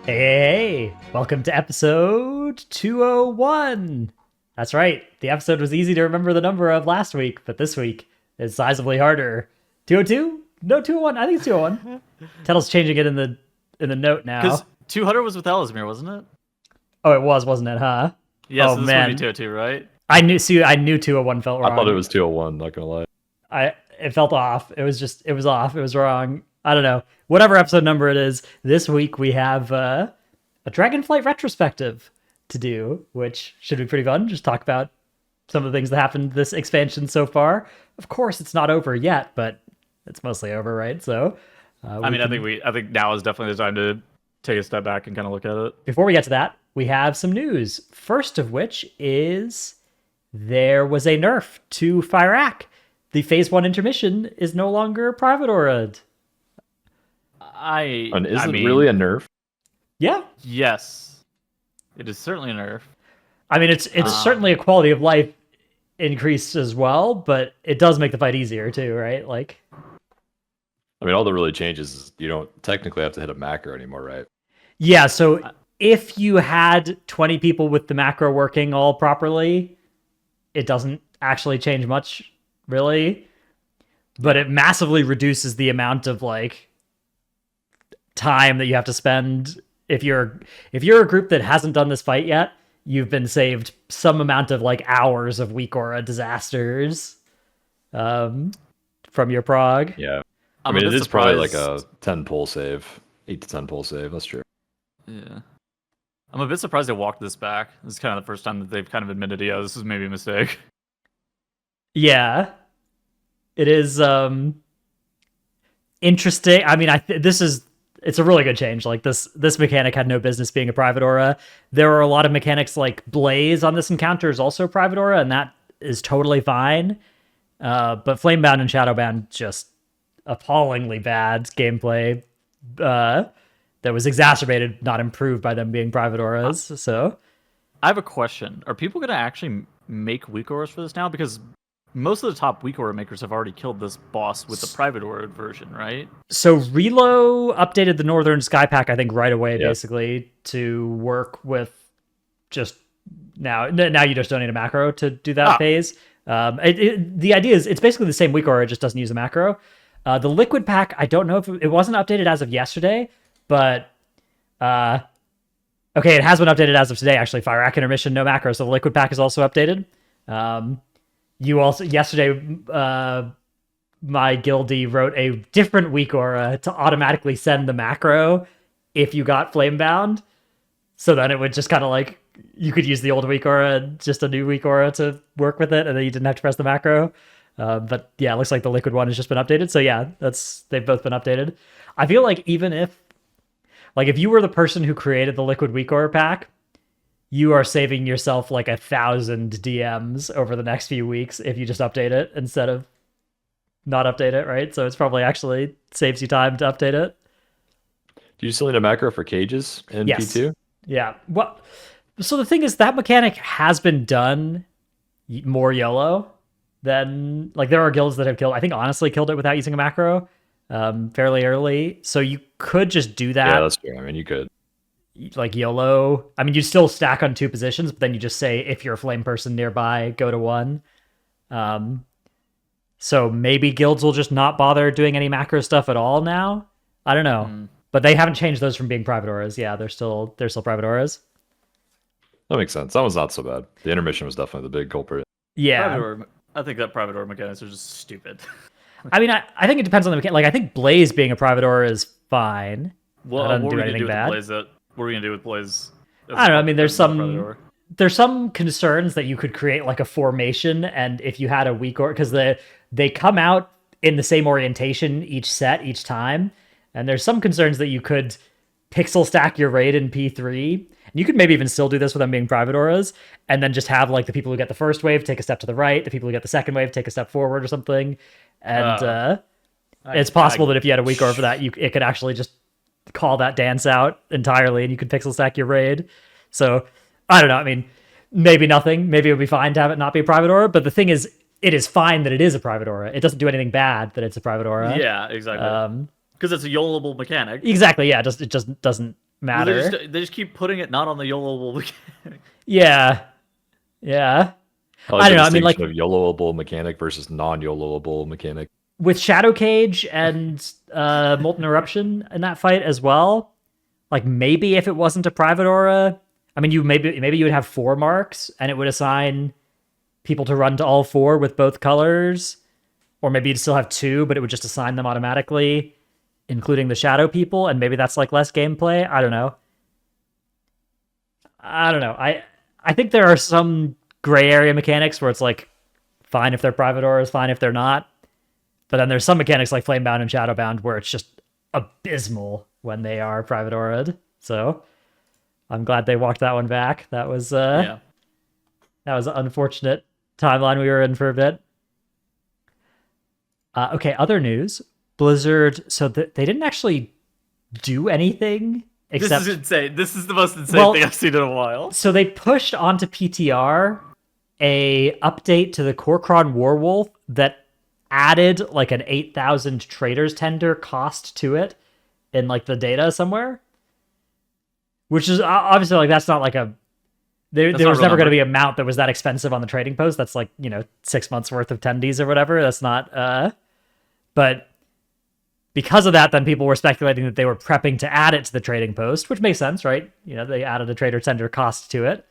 Hey, welcome to episode 201. That's right, the episode was easy to remember the number of last week, but this week is sizably harder. 202? No, 201. I think it's 201. Title's changing it in the note now. Because 200 was with Ellesmere, wasn't it? Oh, it was, wasn't it, huh? Yeah, oh, so this man. would be 202, right? I knew 201 felt wrong. I thought it was 201, not gonna lie. It felt off. It was off. It was wrong. I don't know. Whatever episode number it is, this week we have a Dragonflight Retrospective to do, which should be pretty fun. Just talk about some of the things that happened this expansion so far. Of course, it's not over yet, but it's mostly over, right? So, I think now is definitely the time to take a step back and kind of look at it. Before we get to that, we have some news. First of which is there was a nerf to Fyrakk. The Phase 1 intermission is no longer private aura'd. And is it really a nerf? Yeah. Yes. It is certainly a nerf. I mean, it's certainly a quality of life increase as well, but it does make the fight easier too, right? Like, I mean, all that really changes is you don't technically have to hit a macro anymore, right? yeah, so if you had 20 people with the macro working all properly, it doesn't actually change much, really. But it massively reduces the amount of like time that you have to spend. If you're a group that hasn't done this fight yet, you've been saved some amount of like hours of weak aura disasters from your prog. Yeah. I mean, it is probably like a 10 pull save, 8 to 10 pull save. That's true. Yeah. I'm a bit surprised they walked this back. This is kind of the first time that they've kind of admitted, yeah, this is maybe a mistake. Yeah. It is interesting. I mean, it's a really good change. Like this mechanic had no business being a private aura. There are a lot of mechanics like Blaze on this encounter is also private aura, and that is totally fine. But Flamebound and Shadowbound just appallingly bad gameplay that was exacerbated, not improved by them being private auras. So I have a question. Are people going to actually make weak auras for this now? Because most of the top weak aura makers have already killed this boss with the private aura version, right? So Relo updated the Northern Sky Pack, I think, right away, basically, to work with just now. Now you just don't need a macro to do that phase. The idea is it's basically the same weak aura, it just doesn't use a macro. The Liquid Pack, I don't know if it wasn't updated as of yesterday, but okay, it has been updated as of today. Actually, Fyrakk intermission, no macro, so the Liquid Pack is also updated. You also yesterday, my guildie wrote a different weak aura to automatically send the macro if you got Flamebound. So then it would just kind of like you could use the old weak aura, just a new weak aura to work with it, and then you didn't have to press the macro. But yeah, it looks like the liquid one has just been updated. So yeah, they've both been updated. I feel like even if you were the person who created the liquid weak aura pack, you are saving yourself like 1,000 DMs over the next few weeks if you just update it instead of not update it, right? So it's probably actually saves you time to update it. Do you still need a macro for cages in P2? Yeah. Well, so the thing is that mechanic has been done more YOLO than like there are guilds that have killed. I think honestly killed it without using a macro fairly early. So you could just do that. Yeah, that's true. I mean, you could. Like YOLO. I mean, you still stack on 2 positions, but then you just say if you're a flame person nearby, go to 1. So maybe guilds will just not bother doing any macro stuff at all now. I don't know. But they haven't changed those from being private auras. Yeah, they're still private auras. That makes sense. That one's not so bad. The intermission was definitely the big culprit. Yeah. I think that private aura mechanics are just stupid. I mean, I think it depends on the mechanic. Like, I think Blaze being a private aura is fine. Well, doesn't do anything bad. What are we gonna do with Blaze? I don't know. I mean, there's some concerns that you could create like a formation, and if you had a weak aura, because they come out in the same orientation each time, and there's some concerns that you could pixel stack your raid in P3. And you could maybe even still do this with them being private auras, and then just have like the people who get the first wave take a step to the right, the people who get the second wave take a step forward or something. And it's possible that if you had a weak aura for that, it could actually just call that dance out entirely, and you could pixel stack your raid. So I don't know. I mean, maybe nothing. Maybe it would be fine to have it not be a private aura. But the thing is, it is fine that it is a private aura. It doesn't do anything bad that it's a private aura. Yeah, exactly. Because it's a YOLOable mechanic. Exactly. Yeah. It just doesn't matter. They just keep putting it not on the YOLO mechanic. Yeah. I don't know. I mean, like of YOLOable mechanic versus non-YOLOable mechanic. With Shadow Cage and Molten Eruption in that fight as well. Like maybe if it wasn't a private aura, I mean, maybe you would have 4 marks and it would assign people to run to all 4 with both colors, or maybe you'd still have 2, but it would just assign them automatically, including the shadow people, and maybe that's like less gameplay. I don't know. I think there are some gray area mechanics where it's like fine if they're private auras, fine if they're not. But then there's some mechanics like Flamebound and Shadowbound where it's just abysmal when they are private aura'd. So I'm glad they walked that one back. That was that was an unfortunate timeline we were in for a bit. Okay, other news. Blizzard, so they didn't actually do anything except... This is insane. This is the most insane thing I've seen in a while. So they pushed onto PTR a update to the Korkron Warwolf that added like an 8,000 traders tender cost to it in like the data somewhere, which is obviously like that's not like a there was never going to be a mount that was that expensive on the trading post. That's like 6 months worth of tendies or whatever. That's not but because of that, then people were speculating that they were prepping to add it to the trading post, which makes sense, right? They added a trader tender cost to it,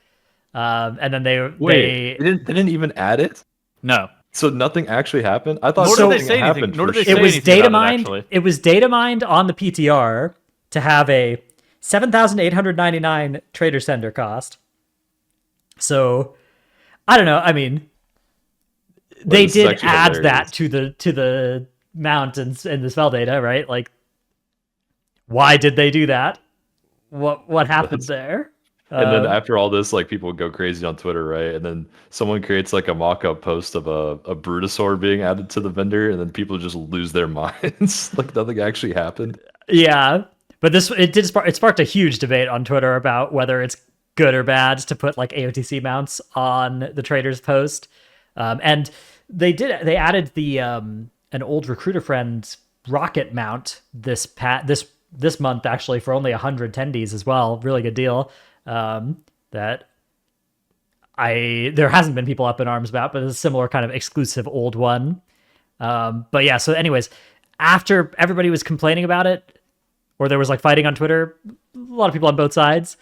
and then they didn't even add it. No. So nothing actually happened. I thought something happened. It was data mined. It was data mined on the PTR to have a 7,899 trader tender cost. So I don't know. I mean, they did add that to the mount and the spell data, right? Like, why did they do that? What happened there? And then after all this, like people would go crazy on Twitter, right? And then someone creates like a mock-up post of a Brutosaur being added to the vendor, and then people just lose their minds. Like nothing actually happened. Yeah, but it sparked a huge debate on Twitter about whether it's good or bad to put like AOTC mounts on the traders post. And they added the an old recruiter friend rocket mount this month actually for only 100 tendies as well. Really good deal. That there hasn't been people up in arms about, but it's a similar kind of exclusive old one. But yeah, so anyways, after everybody was complaining about it, or there was like fighting on Twitter, a lot of people on both sides,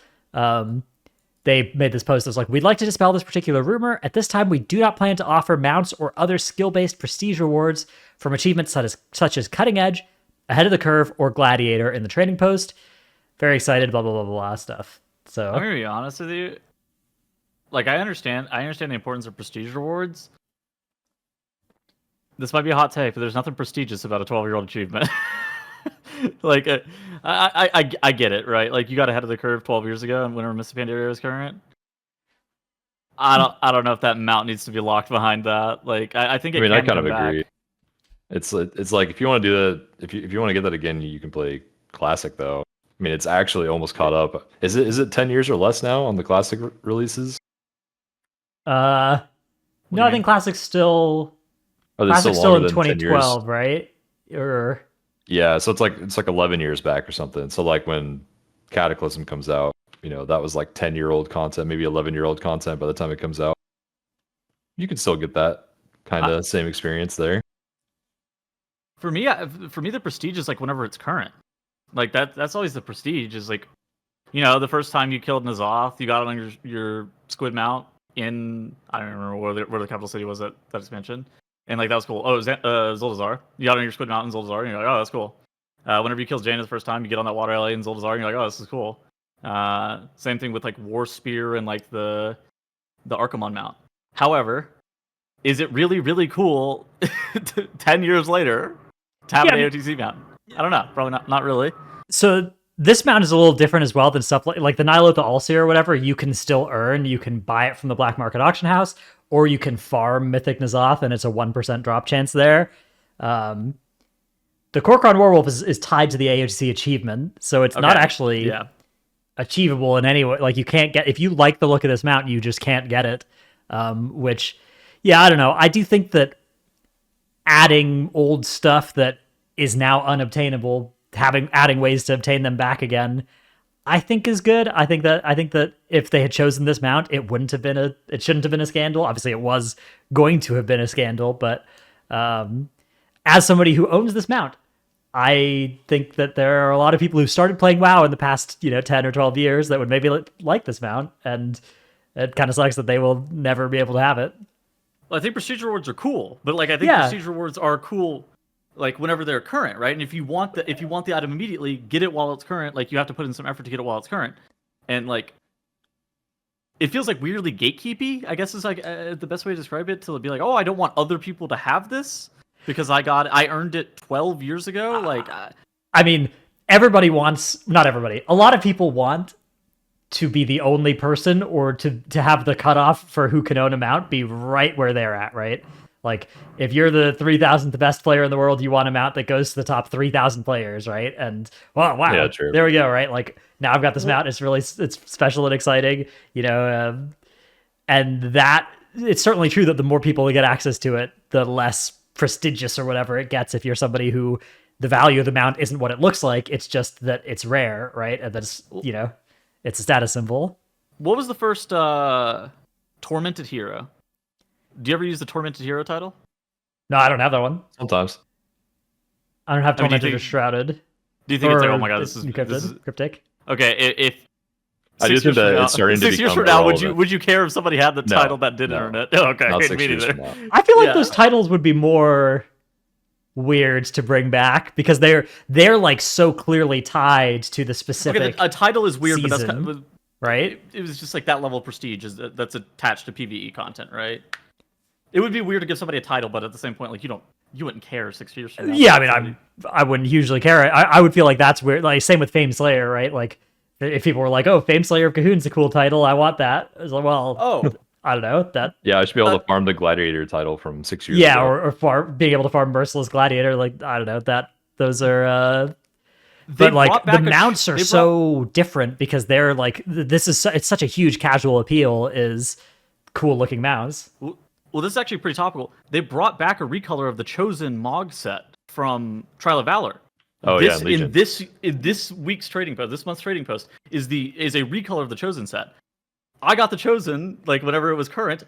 they made this post that was like, we'd like to dispel this particular rumor. At this time, we do not plan to offer mounts or other skill-based prestige rewards from achievements such as Cutting Edge, Ahead of the Curve, or Gladiator in the training post. Very excited, blah, blah, blah, blah, stuff. So I'm gonna be honest with you. Like, I understand the importance of prestige rewards. This might be a hot take, but there's nothing prestigious about a 12-year-old achievement. Like, I get it, right? Like, you got ahead of the curve 12 years ago, and whenever Mr. Pandaria was current. I don't know if that mount needs to be locked behind that. Like, I think I kind of agree. It's like if you want to do that, if you want to get that again, you can play Classic though. I mean, it's actually almost caught up. Is it 10 years or less now on the Classic releases? No, I think Classic's still in 2012, right? Or yeah, so it's like 11 years back or something. So like when Cataclysm comes out, that was like 10-year-old content, maybe 11-year-old content by the time it comes out. You can still get that kind of same experience there. For me, the prestige is like whenever it's current. Like that's always the prestige. Is like, the first time you killed N'Zoth, you got it on your squid mount in, I don't remember where the capital city was that expansion, and like that was cool. Oh, it was Zuldazar. You got it on your squid mount in Zuldazar, and you're like, oh, that's cool. Whenever you kill Jaina the first time, you get on that water LA in Zuldazar, and you're like, oh, this is cool. Same thing with like War Spear and like the Archimon mount. However, is it really, really cool 10 years later to have an AOTC mount? I don't know. Probably not really. So this mount is a little different as well than stuff like the Nihilotha Allseer or whatever. You can still earn. You can buy it from the black market auction house, or you can farm Mythic N'Zoth, and it's a 1% drop chance there. The Korkron Warwolf is tied to the AOTC achievement, so it's not actually achievable in any way. Like, you can't get, if you like the look of this mount, you just can't get it. Which, I don't know. I do think that adding old stuff that is now unobtainable, adding ways to obtain them back again, I think is good. I think that if they had chosen this mount, it shouldn't have been a scandal. Obviously, it was going to have been a scandal, but as somebody who owns this mount, I think that there are a lot of people who started playing WoW in the past, 10 or 12 years that would maybe like this mount, and it kind of sucks that they will never be able to have it. Well, I think prestige rewards are cool, but like I think prestige rewards are cool like whenever they're current, right? And if you want the item immediately, get it while it's current. Like you have to put in some effort to get it while it's current, and like it feels like weirdly gatekeepy, I guess is like the best way to describe it. To be like, oh, I don't want other people to have this because I earned it 12 years ago. Like, I mean, not everybody. A lot of people want to be the only person, or to have the cutoff for who can own a mount be right where they're at, right? Like, if you're the 3,000th best player in the world, you want a mount that goes to the top 3,000 players, right? And, wow, yeah, true. There we go, right? Like, now I've got this mount. It's special and exciting, and that, it's certainly true that the more people that get access to it, the less prestigious or whatever it gets. If you're somebody who the value of the mount isn't what it looks like, it's just that it's rare, right? And that's, it's a status symbol. What was the first Tormented Hero? Do you ever use the Tormented Hero title? No, I don't have that one. Sometimes. I don't have Tormented or Shrouded. Do you think it's like, oh my god, this is cryptic? Okay, if I do think that it's starting to become 6 years from now, would you care if somebody had the title that didn't earn it? Oh, okay, not 6 me years neither. from now. I feel like those titles would be more weird to bring back because they're like so clearly tied to the specific. Okay, a title is weird, season, but that's kind of, right. It was just like that level of prestige that's attached to PvE content, right? It would be weird to give somebody a title, but at the same point, like you wouldn't care 6 years from now. Yeah, I mean, I wouldn't usually care. I would feel like that's weird. Like same with Fame Slayer, right? Like if people were like, "Oh, Fame Slayer of Cahoon's a cool title. I want that." I was like, "Well, I don't know that." Yeah, I should be able to farm the Gladiator title from 6 years ago. Yeah, or being able to farm Merciless Gladiator. Like I don't know that those are. But like the mounts are so different because they're like it's such a huge casual appeal. Is cool looking mounts. Well, this is actually pretty topical. They brought back a recolor of the Chosen Mog set from Trial of Valor. Oh, Legion. In this week's trading post, this month's trading post is a recolor of the Chosen set. I got the Chosen like whenever it was current.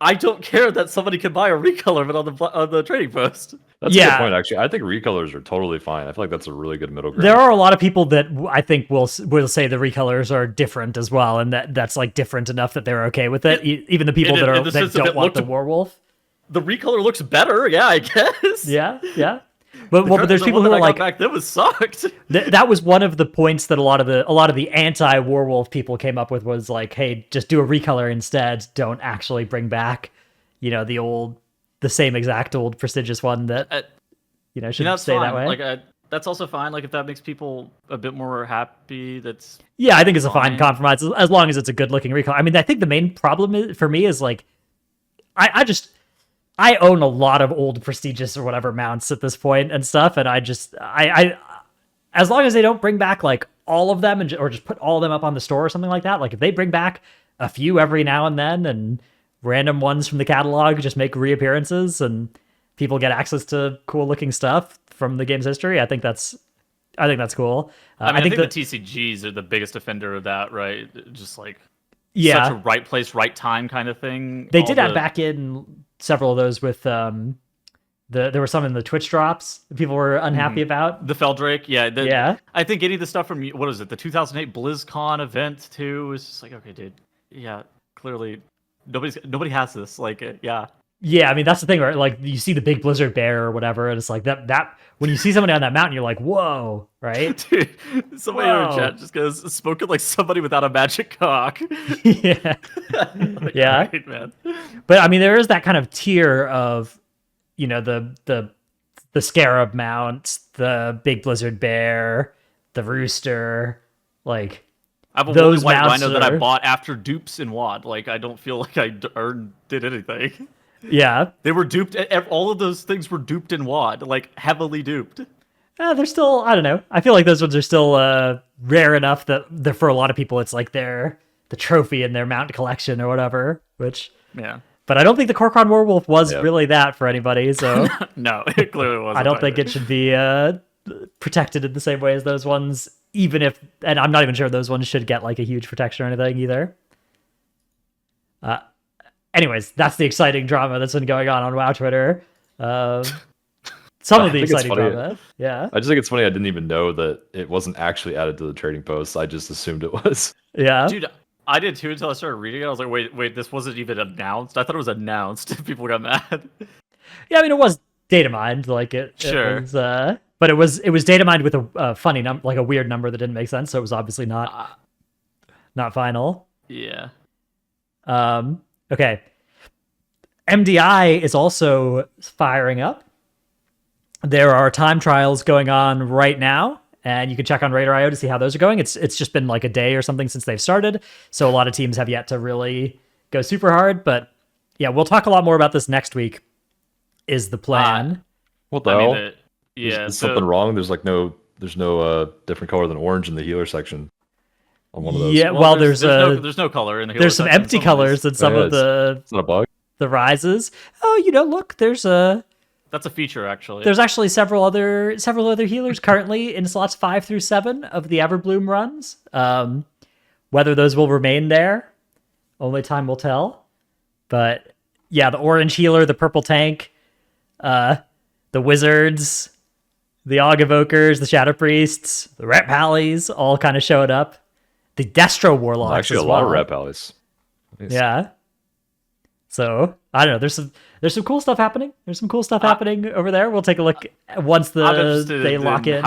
I don't care that somebody can buy a recolor of it on the trading post. That's a good point, actually. I think recolors are totally fine. I feel like that's a really good middle ground. There are a lot of people that I think will say the recolors are different as well, and that's like different enough that they're okay with it. Even the people that don't want the werewolf. The recolor looks better, yeah, I guess. Yeah. But there's people who are like, back then was sucked. That was one of the points that a lot of the anti-werewolf people came up with was like, hey, just do a recolor instead. Don't actually bring back, the same exact old prestigious one that should stay that way. Like that's also fine. Like if that makes people a bit more happy, that's I think it's a fine compromise as long as it's a good looking recolor. I mean, I think the main problem for me is like, I own a lot of old prestigious or whatever mounts at this point and stuff, and I as long as they don't bring back like all of them or just put all of them up on the store or something like that. Like if they bring back a few every now and then and random ones from the catalog just make reappearances and people get access to cool looking stuff from the game's history, I think that's cool. I think the TCGs are the biggest offender of that, right? Just like such a right place, right time kind of thing. They did add back in several of those with there were some in the Twitch drops that people were unhappy about. The Feldrake, yeah. I think any of the stuff from what is it, the 2008 BlizzCon event too, was just like, okay, dude, yeah, clearly nobody has this. Like, yeah. Yeah, I mean that's the thing, right? Like you see the big blizzard bear or whatever, and it's like that when you see somebody on that mountain, you're like, whoa, right? Dude, somebody in our chat just goes spoken like somebody without a magic cock. Yeah, like, yeah, great, man. But I mean, there is that kind of tier of, the scarab mount, the big blizzard bear, the rooster, like. I have a those white rhino that I bought after dupes in WoD. Like I don't feel like I did anything. Yeah, they were duped. All of those things were duped in WoD, like heavily duped. They're still, I don't know. I feel like those ones are still rare enough that for a lot of people, it's like the trophy in their mount collection or whatever. Which but I don't think the Korkron Werewolf was really that for anybody. So no, it clearly wasn't. I don't think it should be protected in the same way as those ones even if, and I'm not even sure those ones should get like a huge protection or anything either. Anyways, that's the exciting drama that's been going on WoW Twitter. Some of the exciting drama. Yeah. I just think it's funny. I didn't even know that it wasn't actually added to the trading post. I just assumed it was. Yeah. Dude, I did too until I started reading it. I was like, wait, this wasn't even announced. I thought it was announced. People got mad. Yeah, I mean, it was data mined, like it. Sure. It was, but it was data mined with a funny number, like a weird number that didn't make sense. So it was obviously not final. Yeah. Okay. MDI is also firing up. There are time trials going on right now, and you can check on Radar.io to see how those are going. It's just been like a day or something since they've started, so a lot of teams have yet to really go super hard. But yeah, we'll talk a lot more about this next week. Is the plan? What the hell? Is something wrong? There's no different color than orange in the healer section on one of those. Yeah, well, there's no color in the healer. There's some empty colors in some of the. It's not a bug. The rises. Oh, look, there's a. That's a feature, actually. There's actually several other healers currently in slots 5 through 7 of the Everbloom runs. Whether those will remain there, only time will tell. But yeah, the orange healer, the purple tank, the wizards, the Aug Evokers, the Shadow Priests, the Ret Pallies, all kind of showed up. The Destro Warlocks. Actually, as a lot well. of Ret Pallies. Nice. Yeah. So I don't know. There's some cool stuff happening. There's some cool stuff happening over there. We'll take a look once they lock in.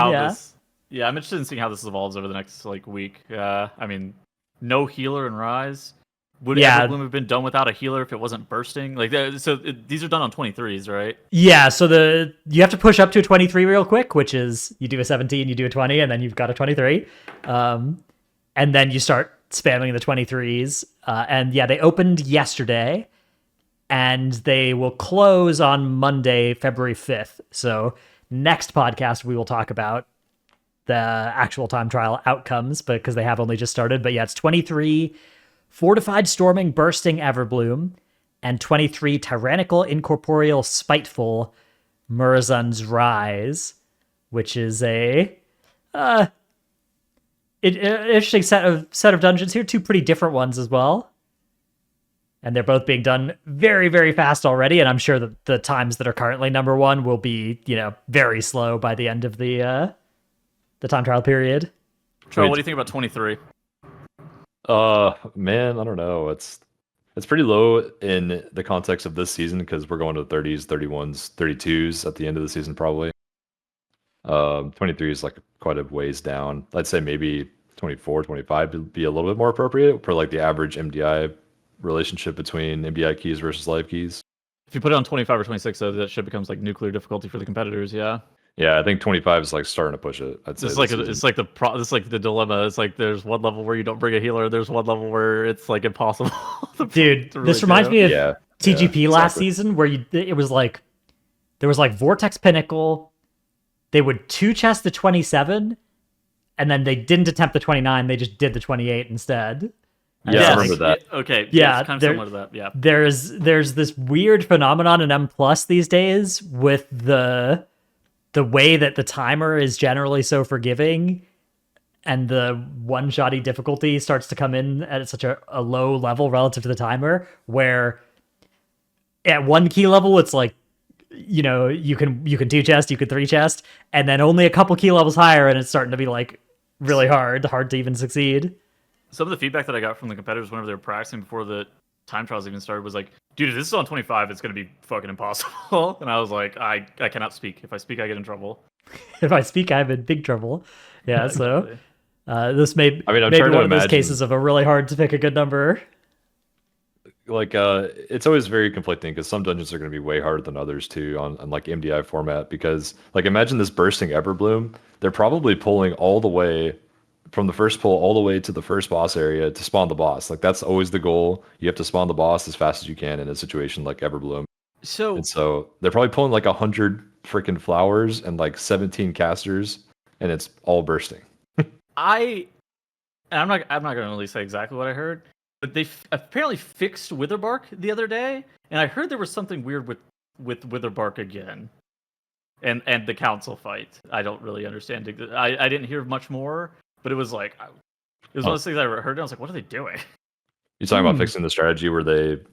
Yeah. I'm interested in seeing how this evolves over the next week. I mean, no healer in Rise. Would Everbloom have been done without a healer if it wasn't bursting? These are done on 23s, right? Yeah. So you have to push up to a 23 real quick, which is you do a 17, you do a 20, and then you've got a 23. And then you start spamming the 23s. And yeah, they opened yesterday. And they will close on Monday, February 5th. So next podcast, we will talk about the actual time trial outcomes because they have only just started. But yeah, it's 23 Fortified Storming Bursting Everbloom and 23 Tyrannical Incorporeal Spiteful Murazan's Rise, which is a interesting set of dungeons here. 2 pretty different ones as well. And they're both being done very, very fast already. And I'm sure that the times that are currently number 1 will be, very slow by the end of the time trial period. Troll, what do you think about 23? Man, I don't know. It's pretty low in the context of this season because we're going to the 30s, 31s, 32s at the end of the season probably. 23 is quite a ways down. I'd say maybe 24, 25 would be a little bit more appropriate for the average MDI relationship between MDI keys versus live keys. If you put it on 25 or 26, though, that shit becomes nuclear difficulty for the competitors. Yeah. Yeah, I think 25 is starting to push it. I'd say it's the dilemma. It's there's one level where you don't bring a healer. There's one level where it's impossible. Dude, really this reminds me of TGP last season where it was there was Vortex Pinnacle. They would 2-chest the 27, and then they didn't attempt the 29. They just did the 28 instead. Yeah, I remember that. Okay. Yeah, it's kind of similar to that. Yeah. There's this weird phenomenon in M+ these days with the way that the timer is generally so forgiving, and the one-shotty difficulty starts to come in at such a low level relative to the timer, where at 1 key level it's you can 2-chest, you can 3-chest, and then only a couple key levels higher, and it's starting to be really hard to even succeed. Some of the feedback that I got from the competitors whenever they were practicing before the time trials even started was dude, if this is on 25, it's going to be fucking impossible. And I was I cannot speak. If I speak, I get in trouble. If I speak, I'm in big trouble. Yeah, so this may be one of those cases of a really hard to pick a good number. It's always very conflicting because some dungeons are going to be way harder than others too on MDI format because imagine this bursting Everbloom. They're probably pulling all the way from the first pull all the way to the first boss area to spawn the boss. That's always the goal. You have to spawn the boss as fast as you can in a situation like Everbloom. So they're probably pulling 100 freaking flowers and 17 casters, and it's all bursting. I'm not going to really say exactly what I heard, but they apparently fixed Witherbark the other day, and I heard there was something weird with Witherbark again, and the council fight. I don't really understand. I didn't hear much more. but it was like it was one of those things I heard. And I was like, what are they doing? You talking about fixing the strategy where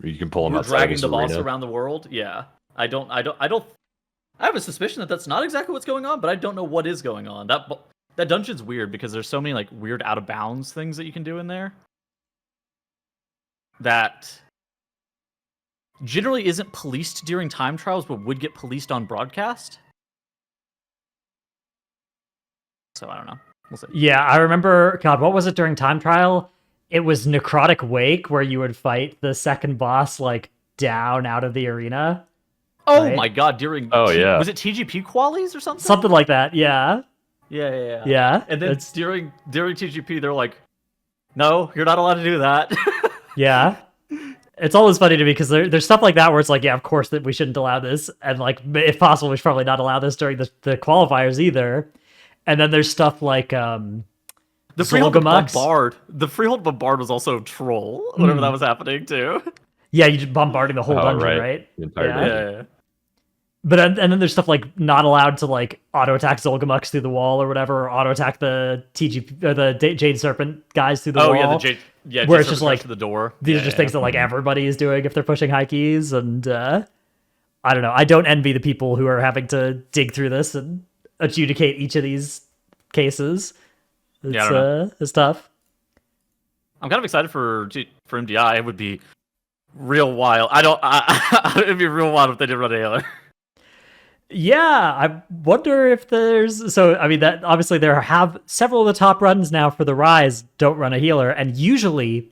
you can pull them outside dragging this the boss arena? around the world? Yeah, I have a suspicion that that's not exactly what's going on, but I don't know what is going on. That dungeon's weird because there's so many like weird out of bounds things that you can do in there that generally isn't policed during time trials, but would get policed on broadcast. So I don't know. We'll see. Yeah, I remember. God, what was it during time trial? It was Necrotic Wake, where you would fight the second boss like down out of the arena. Oh right? my god! yeah, was it TGP qualies or something? Something like that. Yeah. Yeah. And then during TGP, they're like, "No, you're not allowed to do that." Yeah. It's always funny to me because there's stuff like that where it's like, yeah, of course that we shouldn't allow this, and like if possible, we should probably not allow this during the qualifiers either. And then there's stuff like the Freehold Bombard. The Freehold Bombard was also troll whenever that was happening too. Yeah, you just bombarding the whole dungeon, right? The entire dungeon. Yeah. But and then there's stuff like not allowed to like auto attack Zolgamux through the wall or whatever, or auto attack the TGP or the Jade Serpent guys through the wall. Oh yeah, where it's just like to the door. These are just things that like everybody is doing if they're pushing high keys, and I don't know. I don't envy the people who are having to dig through this and adjudicate each of these cases. It's tough. I'm kind of excited for MDI. It would be real wild. It'd be real wild if they did run a healer. Yeah, I wonder if there's... So, I mean, that obviously there have several of the top runs now for the Rise don't run a healer, and usually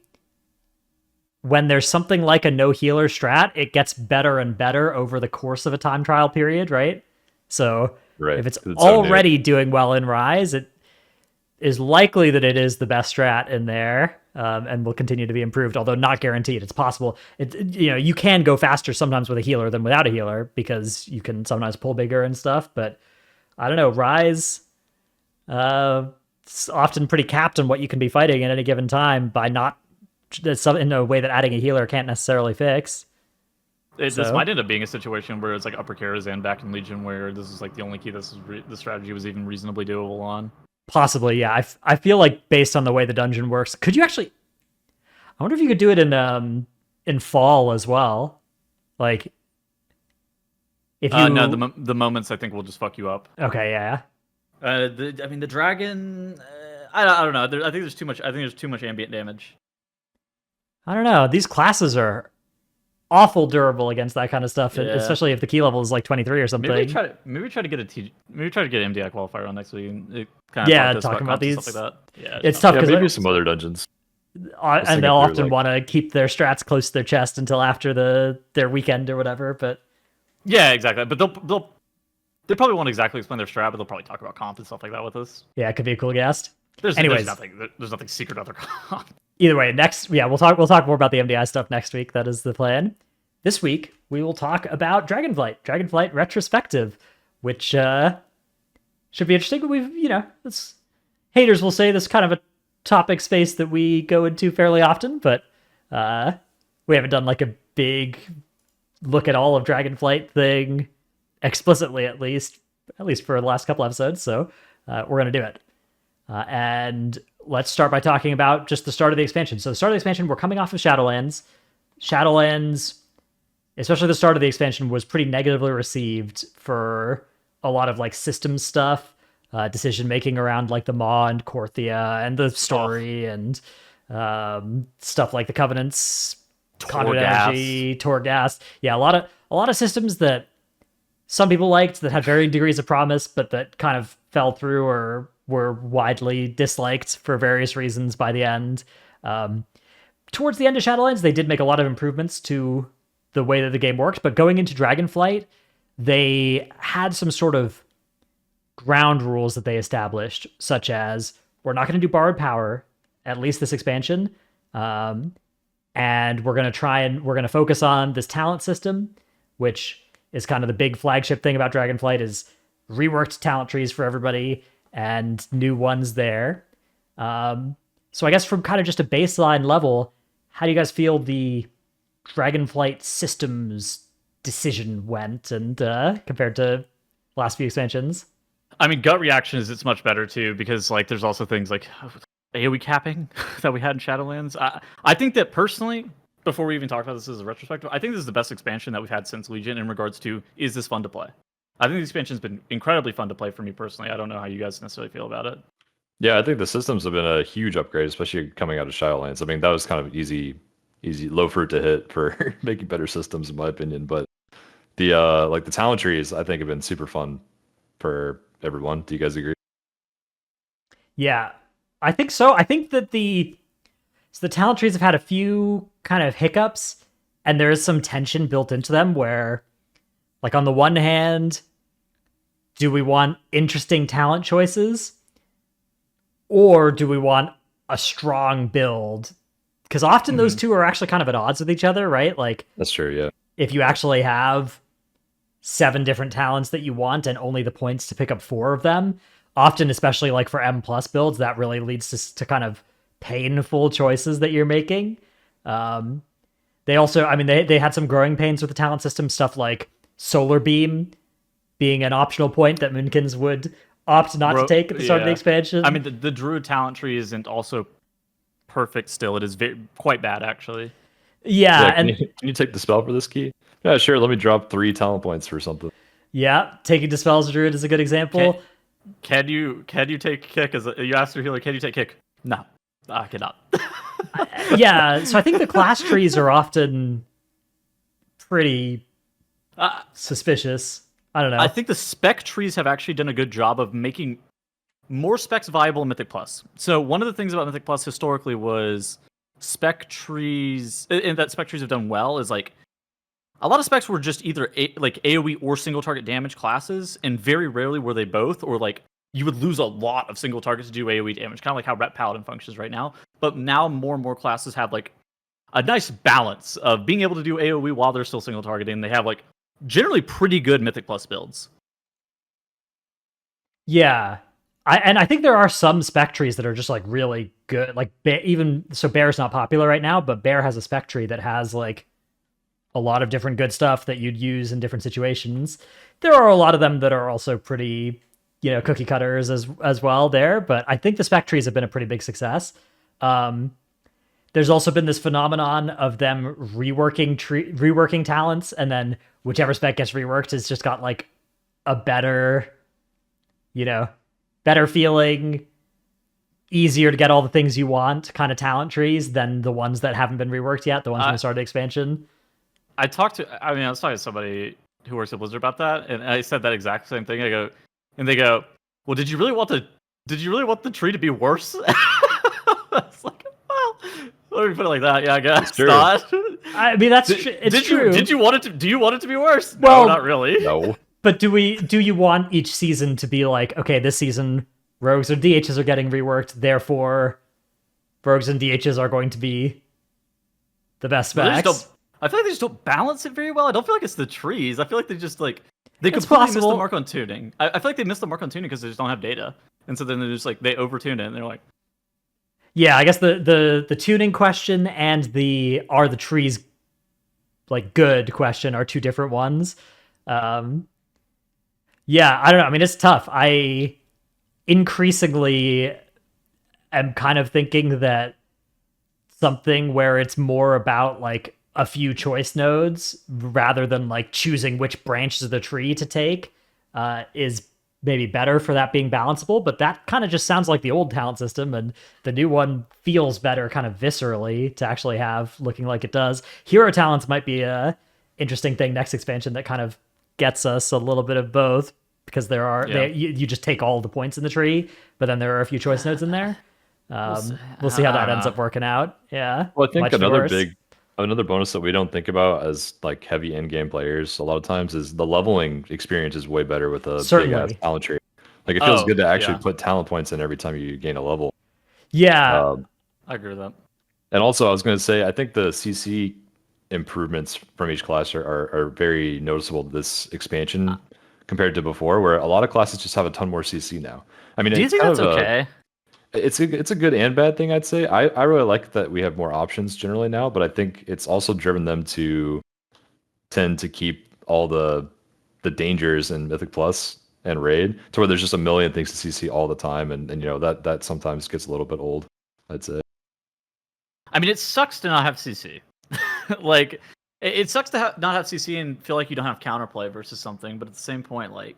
when there's something like a no healer strat, it gets better and better over the course of a time trial period, right? So, if it's already doing well in Rise, it is likely that it is the best strat in there, and will continue to be improved, although not guaranteed. It's possible. You can go faster sometimes with a healer than without a healer because you can sometimes pull bigger and stuff. But I don't know. Rise, it's often pretty capped on what you can be fighting at any given time by not in a way that adding a healer can't necessarily fix. This might end up being a situation where it's like Upper Karazhan back in Legion, where this is like the only key the strategy was even reasonably doable on. Possibly, yeah. I feel like based on the way the dungeon works, could you actually... I wonder if you could do it in Fall as well. Like, if you... No, the moments I think will just fuck you up. Okay, yeah. The dragon... I don't know. I think there's too much. I think there's too much ambient damage. I don't know. These classes are awful durable against that kind of stuff, especially if the key level is like 23 or something. Maybe try to get MDI qualifier on next week. And talking about these. Stuff like that. Yeah, it's tough because maybe some other dungeons. And they'll often want to keep their strats close to their chest until after their weekend or whatever. But yeah, exactly. But they probably won't exactly explain their strat, but they'll probably talk about comp and stuff like that with us. Yeah, it could be a cool guest. There's nothing secret about their comp. Either way, we'll talk more about the MDI stuff next week. That is the plan. This week we will talk about Dragonflight Retrospective, which should be interesting. But haters will say this is kind of a topic space that we go into fairly often, but we haven't done like a big look at all of Dragonflight thing explicitly, at least for the last couple episodes. So we're gonna do it. And let's start by talking about just the start of the expansion. So the start of the expansion, we're coming off of Shadowlands. Shadowlands, especially the start of the expansion, was pretty negatively received for a lot of like system stuff, decision making around like the Maw and Korthia and the story and stuff like the Covenants, Conduit Energy, Torghast. Yeah, a lot of systems that some people liked that had varying degrees of promise, but that kind of fell through or were widely disliked for various reasons by the end. Towards the end of Shadowlands, they did make a lot of improvements to the way that the game worked, but going into Dragonflight, they had some sort of ground rules that they established, such as we're not going to do borrowed power, at least this expansion, and we're going to focus on this talent system, which is kind of the big flagship thing about Dragonflight, is reworked talent trees for everybody and new ones there. So I guess from kind of just a baseline level, how do you guys feel the Dragonflight systems decision went and compared to last few expansions? I mean, gut reaction is it's much better too, because like there's also things like AoE capping that we had in Shadowlands. I think that personally, before we even talk about this as a retrospective, I think this is the best expansion that we've had since Legion in regards to, is this fun to play? I think the expansion's been incredibly fun to play for me personally. I don't know how you guys necessarily feel about it. Yeah, I think the systems have been a huge upgrade, especially coming out of Shadowlands. I mean, that was kind of easy, low fruit to hit for making better systems, in my opinion. But the like the talent trees, I think, have been super fun for everyone. Do you guys agree? Yeah, I think so. I think that the talent trees have had a few kind of hiccups, and there is some tension built into them where, like, on the one hand, do we want interesting talent choices, or do we want a strong build? Because often those two are actually kind of at odds with each other, right? Like, that's true. Yeah. If you actually have 7 different talents that you want and only the points to pick up 4 of them, often, especially like for M plus builds, that really leads to kind of painful choices that you're making. They also, I mean, they had some growing pains with the talent system, stuff like Solar Beam being an optional point that Moonkins would opt not to take at the start of the expansion. I mean, the Druid talent tree isn't also perfect still. It is quite bad, actually. Yeah, can you take the spell for this key? Yeah, sure. Let me drop 3 talent points for something. Yeah, taking Dispels Druid is a good example. Can you take kick? You asked your healer, can you take kick? No, I cannot. Yeah, so I think the class trees are often pretty suspicious. I don't know. I think the spec trees have actually done a good job of making more specs viable in Mythic Plus. So one of the things about Mythic Plus historically was spec trees, and that spec trees have done well, is like a lot of specs were just either like AoE or single target damage classes, and very rarely were they both, or like you would lose a lot of single targets to do AoE damage, kind of like how Ret Paladin functions right now. But now more and more classes have like a nice balance of being able to do AoE while they're still single targeting. They have like generally pretty good Mythic Plus builds. Yeah. I think there are some spec trees that are just like really good. Like even so, Bear's not popular right now, but Bear has a spec tree that has like a lot of different good stuff that you'd use in different situations. There are a lot of them that are also pretty, cookie cutters as well there. But I think the spec trees have been a pretty big success. There's also been this phenomenon of them reworking talents, and then whichever spec gets reworked has just got like a better feeling, easier to get all the things you want kind of talent trees than the ones that haven't been reworked yet, the ones from the start of the expansion. I was talking to somebody who works at Blizzard about that, and I said that exact same thing. They go, well, did you really want the tree to be worse? It's like, well, let me put it like that. Yeah, I guess not. I mean, that's true. Do you want it to be worse? Well, no, not really. No. But do you want each season to be like, okay, this season rogues or DHs are getting reworked, therefore rogues and DHs are going to be the best specs? I feel like they just don't balance it very well. I don't feel like it's the trees. I feel like they just like they completely missed the mark on tuning. I feel like they missed the mark on tuning because they just don't have data, and so then they're just like they overtune it, and they're like, yeah, I guess the tuning question and are the trees like good question are two different ones. Yeah, I don't know. I mean, it's tough. I increasingly am kind of thinking that something where it's more about like a few choice nodes rather than like choosing which branches of the tree to take is maybe better for that being balanceable. But that kind of just sounds like the old talent system, and the new one feels better kind of viscerally to actually have looking like it does. Hero talents might be a interesting thing next expansion that kind of gets us a little bit of both, because there are you just take all the points in the tree, but then there are a few choice nodes in there. We'll see how that ends up working out. Yeah. Well, I think another bonus that we don't think about as like heavy end game players a lot of times is the leveling experience is way better with a big ass talent tree. Like it feels good to actually put talent points in every time you gain a level. Yeah. I agree with that. And also I was going to say, I think the CC improvements from each class are very noticeable this expansion compared to before, where a lot of classes just have a ton more CC now. I mean, do you think that's okay? It's a good and bad thing, I'd say. I really like that we have more options generally now, but I think it's also driven them to tend to keep all the dangers in Mythic Plus and raid, to where there's just a million things to CC all the time, and you know that sometimes gets a little bit old, I'd say. I mean, it sucks to not have CC. Like, it sucks to not have CC and feel like you don't have counterplay versus something, but at the same point, like,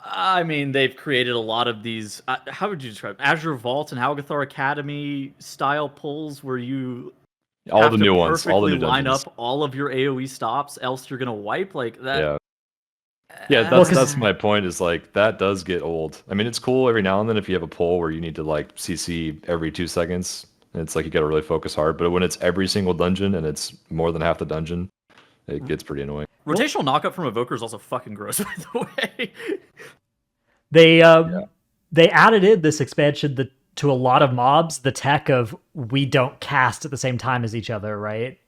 I mean, they've created a lot of these, how would you describe it? Azure Vault and Algathar Academy style pulls where you all the new ones, all the new line dungeons. up all of your AoE stops, else you're going to wipe, like that. Yeah, that's my point, is like that does get old. I mean, it's cool every now and then if you have a pull where you need to like CC every 2 seconds, and it's like you got to really focus hard, but when it's every single dungeon and it's more than half the dungeon, it gets pretty annoying. Rotational knockup from Evoker is also fucking gross, by the way. They added in this expansion to a lot of mobs the tech of we don't cast at the same time as each other, right?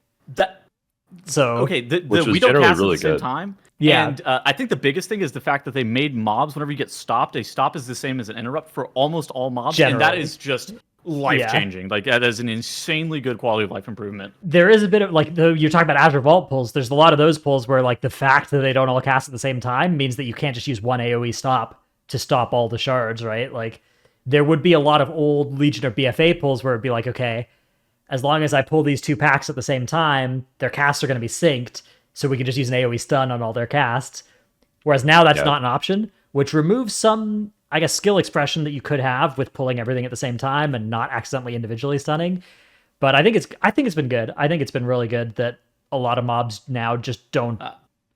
Okay, we don't cast really at the same good. time. Yeah, and I think the biggest thing is the fact that they made mobs, whenever you get stopped, a stop is the same as an interrupt for almost all mobs, Generally. and that is just life-changing. Like, that is an insanely good quality of life improvement. there is a bit of like you're talking about Azure Vault pulls. There's a lot of those pulls where like the fact that they don't all cast at the same time means that you can't just use one AoE stop to stop all the shards, right? Like there would be a lot of old Legion or BFA pulls where it'd be like, okay, as long as I pull these 2 packs at the same time, their casts are going to be synced, so we can just use an AoE stun on all their casts. Whereas now that's not an option, which removes some, I guess, skill expression that you could have with pulling everything at the same time and not accidentally individually stunning. But I think it's been good. I think it's been really good that a lot of mobs now just don't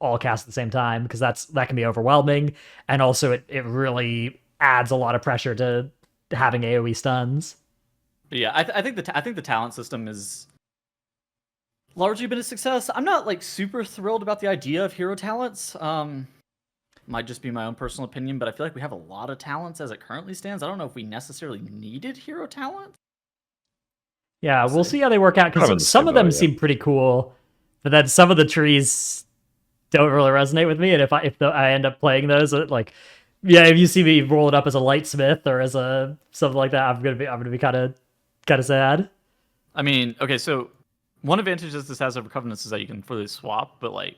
all cast at the same time, because that can be overwhelming, and also it really adds a lot of pressure to having AoE stuns. Yeah, I think the talent system is largely been a success. I'm not like super thrilled about the idea of hero talents. Might just be my own personal opinion, but I feel like we have a lot of talents as it currently stands. I don't know if we necessarily needed hero talent. Yeah, we'll see how they work out, because some of them seem pretty cool, but then some of the trees don't really resonate with me. And if I end up playing those, like, yeah, if you see me roll it up as a lightsmith or as a something like that, I'm gonna be kind of sad. I mean, okay, so one advantage that this has over Covenants is that you can fully swap, but like,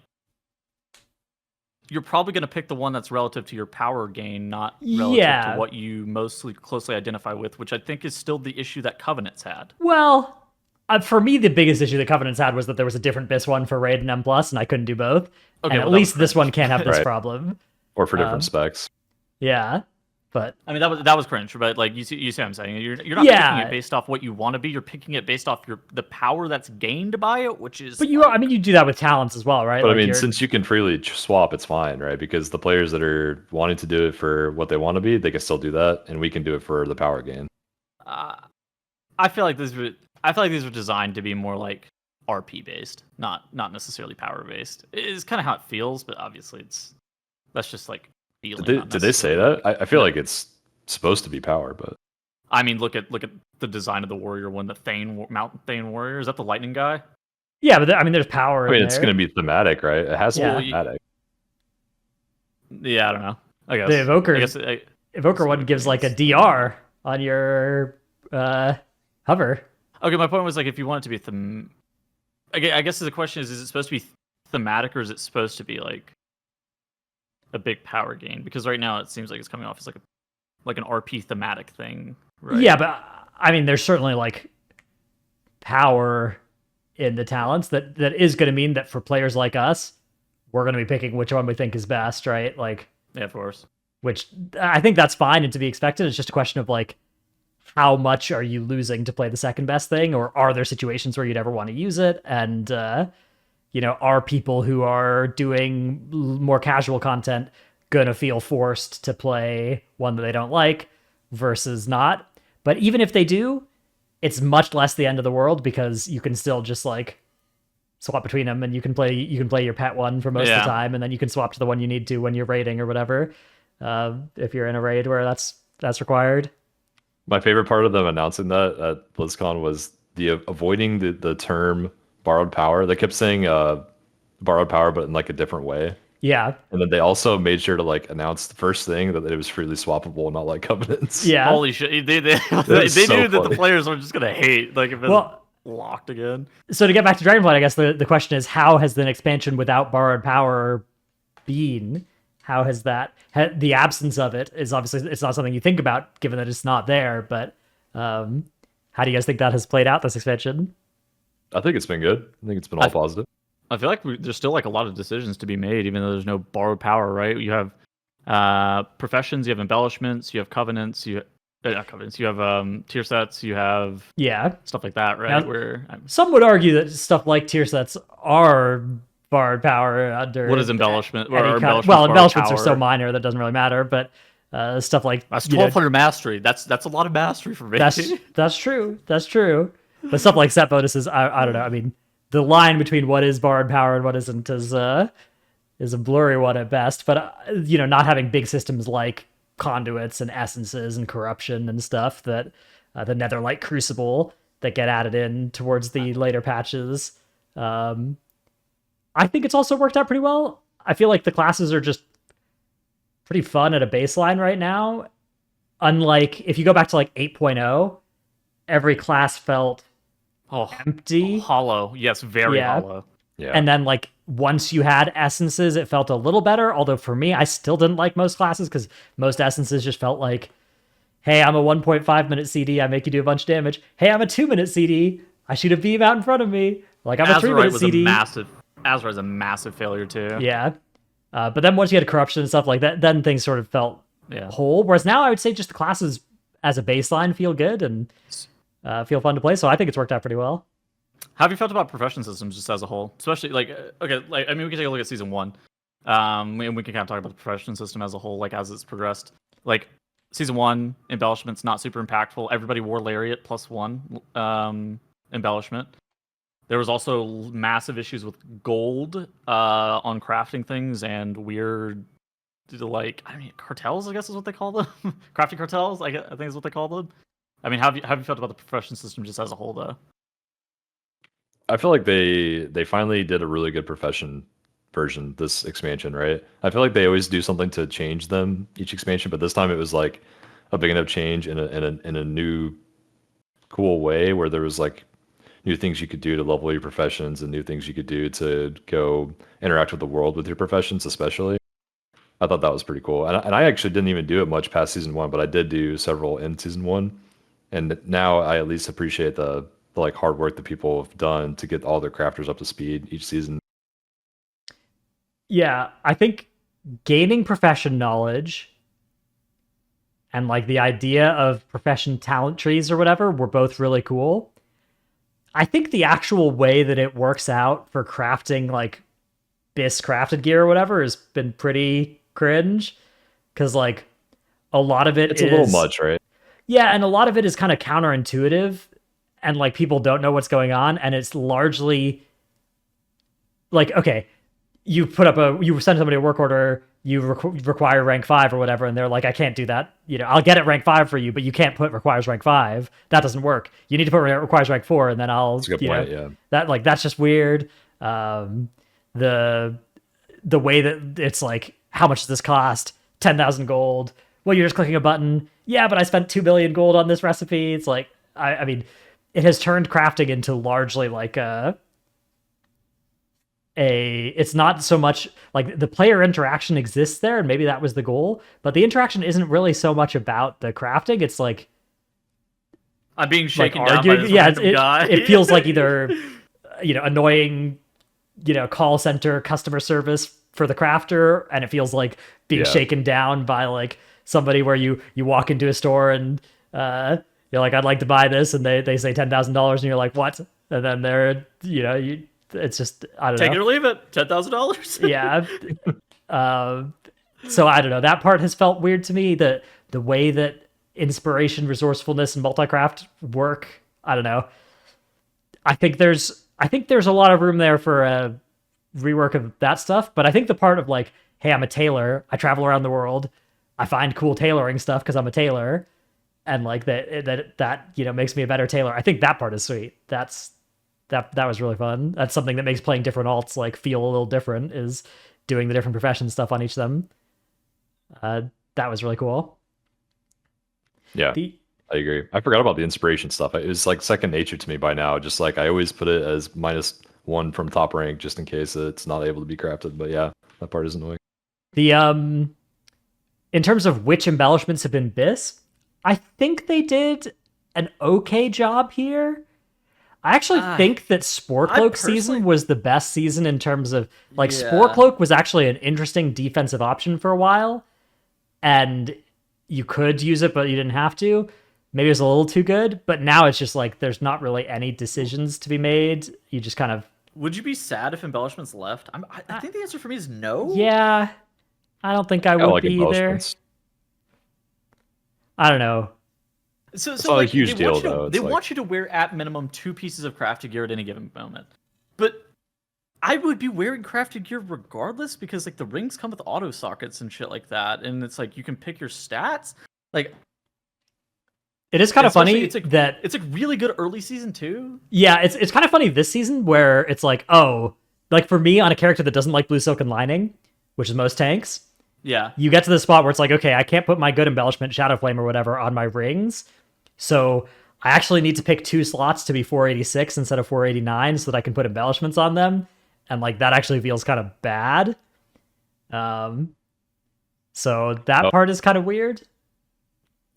you're probably going to pick the one that's relative to your power gain, not relative to what you mostly closely identify with, which I think is still the issue that Covenants had. Well, for me, the biggest issue that Covenants had was that there was a different BIS one for Raid and M+, and I couldn't do both. Okay, and at least this one can't have this problem. Or for different specs. Yeah, but I mean, that was cringe, but like you see what I'm saying. You're not picking it based off what you want to be. You're picking it based off the power that's gained by it, which is. But you do that with talents as well, right? But like, I mean, since you can freely swap, it's fine, right? Because the players that are wanting to do it for what they want to be, they can still do that, and we can do it for the power gain. I feel like these were designed to be more like RP based, not necessarily power based. It's kind of how it feels, but obviously that's just like. Did they say that? I feel like it's supposed to be power, but I mean, look at the design of the warrior one, the Mountain Thane warrior. Is that the lightning guy? Yeah, but I mean, there's power. I mean, it's going to be thematic, right? It has to be thematic. Yeah, I don't know. I guess the evoker one gives like a DR on your hover. Okay, my point was like, if you want it to be I guess the question is it supposed to be thematic, or is it supposed to be like a big power gain? Because right now it seems like it's coming off as like an RP thematic thing, right? Yeah, but I mean, there's certainly like power in the talents that is going to mean that for players like us, we're going to be picking which one we think is best, right? Like, yeah, of course. Which I think that's fine and to be expected. It's just a question of like, how much are you losing to play the second best thing, or are there situations where you'd ever want to use it? And are people who are doing more casual content gonna feel forced to play one that they don't like versus not? But even if they do, it's much less the end of the world, because you can still just like swap between them, and you can play your pet one for most of the time, and then you can swap to the one you need to when you're raiding or whatever, if you're in a raid where that's required. My favorite part of them announcing that at BlizzCon was the avoiding the term borrowed power. They kept saying borrowed power, but in like a different way. Yeah. And then they also made sure to like announce the first thing that it was freely swappable, not like Covenants. Yeah. Holy shit. They knew that the players were just going to hate, like, if it's locked again. So to get back to Dragonflight, I guess the question is, how has the expansion without borrowed power been? How has that the absence of it is obviously it's not something you think about given that it's not there, but how do you guys think that has played out this expansion? I think it's been good. I think it's been all positive. I feel like there's still like a lot of decisions to be made, even though there's no borrowed power, right? You have professions, you have embellishments, you have covenants, not covenants, you have tier sets, you have stuff like that, right? Now, some would argue that stuff like tier sets are borrowed power under what is embellishment? Embellishments are so minor that doesn't really matter, but stuff like that's 1200 mastery. That's a lot of mastery for me. That's true. But stuff like set bonuses, I don't know. I mean, the line between what is borrowed power and what isn't is a blurry one at best. But not having big systems like conduits and essences and corruption and stuff that the Netherlight Crucible that get added in towards the later patches. I think it's also worked out pretty well. I feel like the classes are just pretty fun at a baseline right now. Unlike if you go back to like 8.0, every class felt empty. Hollow. Yes, very hollow. Yeah. And then like once you had essences, it felt a little better. Although for me, I still didn't like most classes because most essences just felt like, hey, I'm a 1.5 minute CD. I make you do a bunch of damage. Hey, I'm a 2-minute CD. I shoot a beam out in frund of me. Like I'm a 3-minute CD. Azra is a massive failure too. Yeah. But then once you had corruption and stuff like that, then things sort of felt whole. Whereas now I would say just the classes as a baseline feel good and feel fun to play. So I think it's worked out pretty well. How have you felt about profession systems just as a whole? Especially we can take a look at season 1. And we can kind of talk about the profession system as a whole, like as it's progressed. Like season 1, embellishment's not super impactful. Everybody wore Lariat +1 embellishment. There was also massive issues with gold on crafting things and weird, cartels, I guess is what they call them. Crafting cartels, I think is what they call them. I mean, how have you felt about the profession system just as a whole, though? I feel like they finally did a really good profession version this expansion, right? I feel like they always do something to change them each expansion, but this time it was like a big enough change in a new cool way where there was like new things you could do to level your professions and new things you could do to go interact with the world with your professions, especially. I thought that was pretty cool. And I actually didn't even do it much past season 1, but I did do several in season 1. And now I at least appreciate the like hard work that people have done to get all their crafters up to speed each season. Yeah, I think gaining profession knowledge and like the idea of profession talent trees or whatever were both really cool. I think the actual way that it works out for crafting like BIS crafted gear or whatever has been pretty cringe because like a lot of it's a little much, right? Yeah, and a lot of it is kind of counterintuitive and like people don't know what's going on, and it's largely like, okay, you send somebody a work order, you require rank 5 or whatever, and they're like, I can't do that. I'll get it rank 5 for you, but you can't put requires rank 5. That doesn't work. You need to put requires rank 4, and then I'll. That's a good point. Yeah. That's just weird. The way that it's like, how much does this cost? 10,000 gold. Well, you're just clicking a button. Yeah, but I spent 2 billion gold on this recipe. It's like, I mean, it has turned crafting into largely like it's not so much like the player interaction exists there, and maybe that was the goal, but the interaction isn't really so much about the crafting. It's like I'm being shaken down by this random guy. It feels like either annoying call center customer service for the crafter, and it feels like being shaken down by like somebody where you walk into a store and you're like, I'd like to buy this, and they say $10,000 and you're like, what? And then they're it's just, I don't know. Take it or leave it. $10,000. Yeah. So I don't know. That part has felt weird to me. The way that inspiration, resourcefulness, and multi-craft work, I don't know. I think there's a lot of room there for a rework of that stuff. But I think the part of like, hey, I'm a tailor. I travel around the world. I find cool tailoring stuff because I'm a tailor, and like that makes me a better tailor. I think that part is sweet. That was really fun. That's something that makes playing different alts like feel a little different, is doing the different profession stuff on each of them. That was really cool. Yeah, I agree. I forgot about the inspiration stuff. It was like second nature to me by now. Just like I always put it as -1 from top rank just in case it's not able to be crafted. But yeah, that part is annoying. The in terms of which embellishments have been bis, I think they did an okay job here. I actually think that Spore Cloak season was the best season in terms of like Spore Cloak was actually an interesting defensive option for a while, and you could use it, but you didn't have to. Maybe it was a little too good, but now it's just like there's not really any decisions to be made. You just kind of. Would you be sad if embellishments left? I think the answer for me is no. Yeah, I don't think I would like be either. I don't know. So it's not like, a huge deal, though. They want you to wear at minimum 2 pieces of crafted gear at any given moment. But I would be wearing crafted gear regardless because like the rings come with auto sockets and shit like that, and it's like you can pick your stats. Like it is kind of funny that it's like really good early season too. Yeah, it's kind of funny this season where it's like, oh, like for me on a character that doesn't like blue silken lining, which is most tanks. Yeah. You get to the spot where it's like, okay, I can't put my good embellishment, Shadow Flame or whatever, on my rings. So I actually need to pick 2 slots to be 486 instead of 489 so that I can put embellishments on them. And like that actually feels kind of bad. So that part is kind of weird.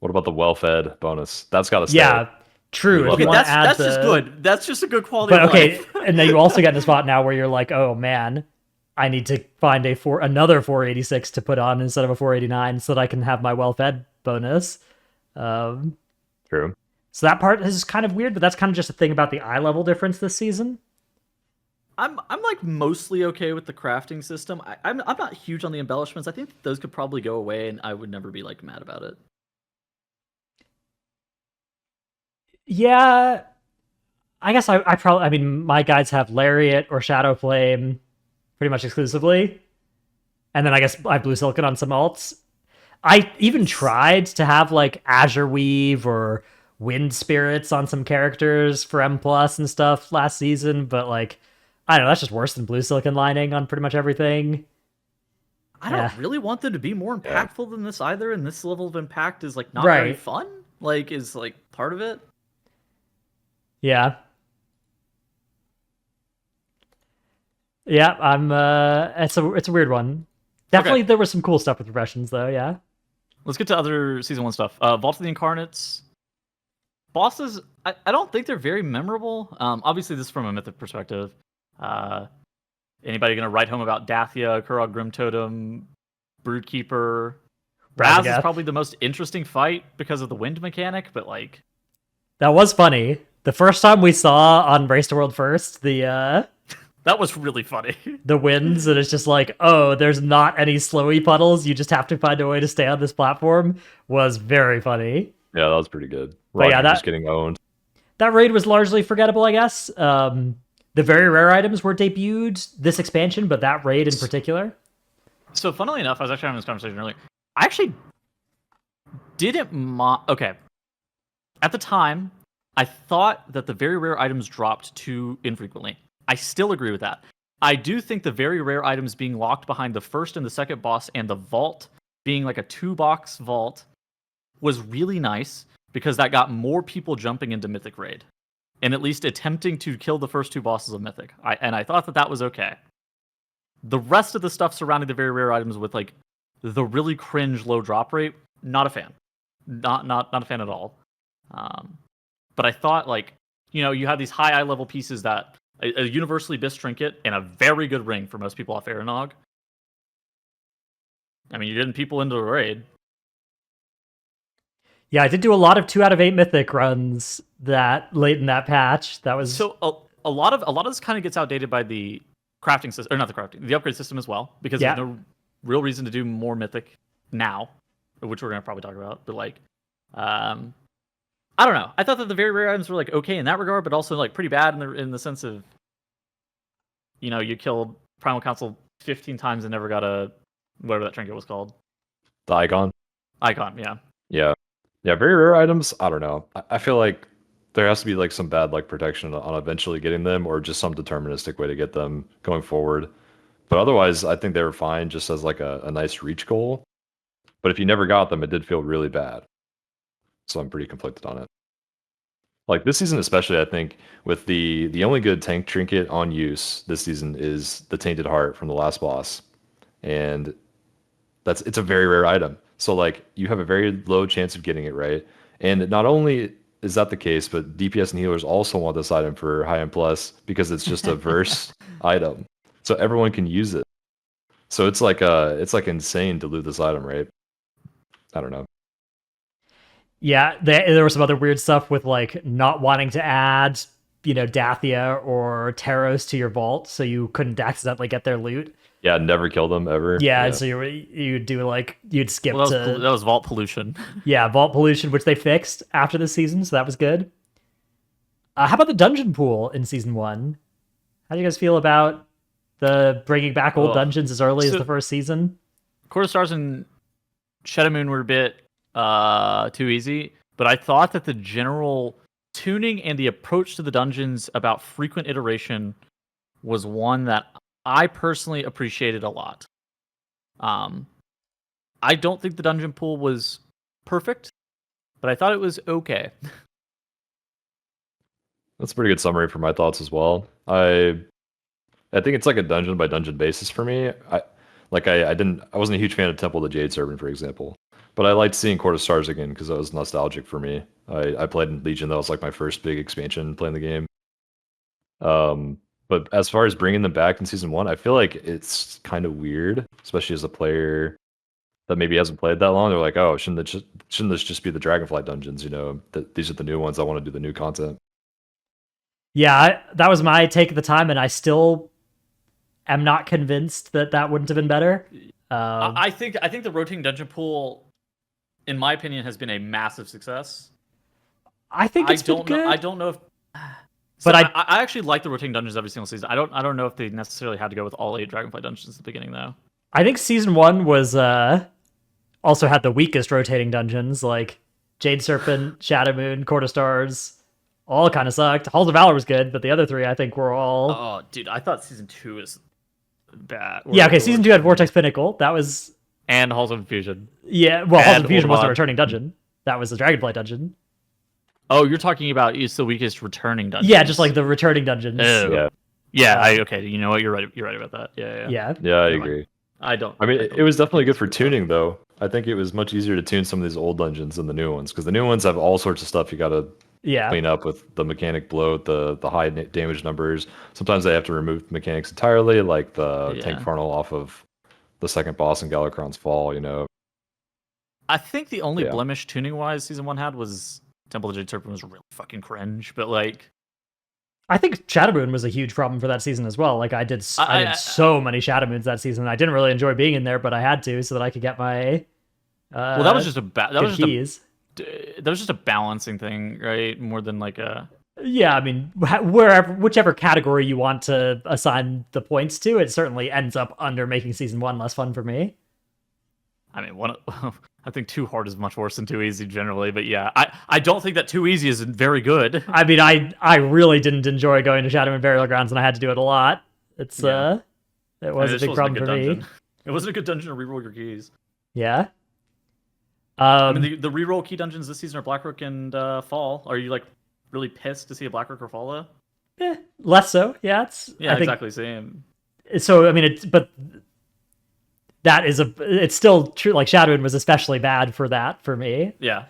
What about the well-fed bonus? That's got to stay. Yeah, true. Okay, that's just good. That's just a good quality but, of life. And then you also get in the spot now where you're like, oh man, I need to find another 486 to put on instead of a 489 so that I can have my well-fed bonus. True. So that part is kind of weird, but that's kind of just a thing about the eye level difference this season. I'm like mostly okay with the crafting system. I'm not huge on the embellishments. I think those could probably go away, and I would never be like mad about it. Yeah, I guess I probably. I mean, my guys have Lariat or Shadow Flame, pretty much exclusively, and then I guess I have Blue Silken on some alts. I even tried to have like Azure Weave or Wind Spirits on some characters for M+ and stuff last season, but like. I don't know, that's just worse than blue silken lining on pretty much everything. I don't really want them to be more impactful than this either, and this level of impact is like not very fun. Like is like part of it. Yeah. Yeah, I'm it's a weird one. Definitely there was some cool stuff with progressions though, yeah. Let's get to other season 1 stuff. Vault of the Incarnates. Bosses, I don't think they're very memorable. Obviously this is from a mythic perspective. Anybody gonna write home about Dathia, Kurog Grim Totem, Broodkeeper? Raz is probably the most interesting fight because of the wind mechanic, but like that was funny. The first time we saw on Race to World First, the that was really funny. The winds, and it's just like, oh, there's not any slowy puddles. You just have to find a way to stay on this platform. Was very funny. Yeah, that was pretty good. But yeah, just getting owned. That raid was largely forgettable, I guess. The very rare items were debuted this expansion, but that raid in particular. So, funnily enough, I was actually having this conversation earlier. I actually didn't okay. At the time, I thought that the very rare items dropped too infrequently. I still agree with that. I do think the very rare items being locked behind the first and the second boss and the vault being like a 2-box vault was really nice because that got more people jumping into Mythic Raid and at least attempting to kill the first 2 bosses of Mythic. And I thought that was okay. The rest of the stuff surrounding the very rare items with like the really cringe low drop rate, not a fan. Not a fan at all. But I thought like, you have these high eye level pieces that a universally bis trinket and a very good ring for most people off Aranog. I mean, you're getting people into the raid. Yeah, I did do a lot of 2 out of 8 mythic runs that late in that patch. That was so a lot of this kind of gets outdated by the crafting system, or not the crafting, the upgrade system as well, because there's no real reason to do more mythic now, which we're gonna probably talk about. But like, I don't know. I thought that the very rare items were like okay in that regard, but also like pretty bad in the sense of, you killed Primal Council 15 times and never got a whatever that trinket was called. The Icon. Icon, yeah. Yeah. Yeah, very rare items, I don't know. I feel like there has to be like some bad like protection on eventually getting them, or just some deterministic way to get them going forward. But otherwise, I think they were fine just as like a nice reach goal. But if you never got them, it did feel really bad. So I'm pretty conflicted on it. Like this season especially, I think, with the only good tank trinket on use this season is the Tainted Heart from the last boss. And it's a very rare item. So like you have a very low chance of getting it right. And not only is that the case, but DPS and healers also want this item for high end plus because it's just a verse item. So everyone can use it. So it's like insane to loot this item, right? I don't know. Yeah, there was some other weird stuff with like not wanting to add, Dathia or Taros to your vault, so you couldn't accidentally get their loot. Yeah, never kill them ever. Yeah, so you'd do like you'd skip Well, to that was vault pollution. yeah, vault pollution, which they fixed after the season, so that was good. How about the dungeon pool in season 1? How do you guys feel about the bringing back old dungeons as early as the first season? Quarter Stars and Shadow Moon were a bit too easy, but I thought that the general tuning and the approach to the dungeons about frequent iteration was one that I personally appreciated a lot. I don't think the dungeon pool was perfect, but I thought it was okay. That's a pretty good summary for my thoughts as well. I think it's like a dungeon by dungeon basis for me. I wasn't a huge fan of Temple of the Jade Serpent, for example. But I liked seeing Court of Stars again because that was nostalgic for me. I played in Legion. That was like my first big expansion playing the game. But as far as bringing them back in season 1, I feel like it's kind of weird, especially as a player that maybe hasn't played that long. They're like, oh, shouldn't this just be the Dragonflight dungeons? These are the new ones. I want to do the new content. Yeah, that was my take at the time, and I still am not convinced that wouldn't have been better. I think the rotating dungeon pool, in my opinion, has been a massive success. I think it's been good. I don't know if, but I actually like the rotating dungeons every single season. I don't know if they necessarily had to go with all 8 Dragonflight dungeons at the beginning though. I think season 1 was also had the weakest rotating dungeons, like Jade Serpent, Shadow Moon, Court of Stars. All kind of sucked. Halls of Valor was good, but the other 3 I think were all. Oh, dude, I thought season 2 was bad. Yeah, okay. Season 2 had Vortex Pinnacle. That was. And Halls of Infusion. Yeah, well, Halls of Infusion wasn't a returning dungeon. That was the Dragonflight dungeon. Oh, you're talking about it's the weakest returning dungeon. Yeah, just like the returning dungeons. Yeah. Yeah. Okay. You know what? You're right. You're right about that. Yeah. Yeah, I agree. I don't. I mean, it was definitely good for tuning, though. I think it was much easier to tune some of these old dungeons than the new ones, because the new ones have all sorts of stuff you got to clean up with the mechanic bloat, the high damage numbers. Sometimes they have to remove mechanics entirely, like the tank funnel off of the second boss in Galakron's Fall. I think the only blemish tuning wise season 1 had was Temple of Jade Serpent was really fucking cringe, but like. I think Shadow Moon was a huge problem for that season as well. Like I did so many Shadow Moons that season. I didn't really enjoy being in there, but I had to so that I could get my. Well, that was just keys. That was just a balancing thing, right? More than like a. Yeah, I mean, whichever category you want to assign the points to, it certainly ends up under making season 1 less fun for me. I mean, I think too hard is much worse than too easy generally, but yeah, I don't think that too easy is very good. I mean, I really didn't enjoy going to Shadow and Burial Grounds, and I had to do it a lot. It was a big problem for me. It wasn't a good dungeon to reroll your keys. Yeah. I mean, the reroll key dungeons this season are Blackrook and Fall. Are you like really pissed to see a Blackrook or Fall though? Less so. Yeah, exactly same. So I mean, but that is it's still true. Like Shadowin was especially bad for that for me. Yeah.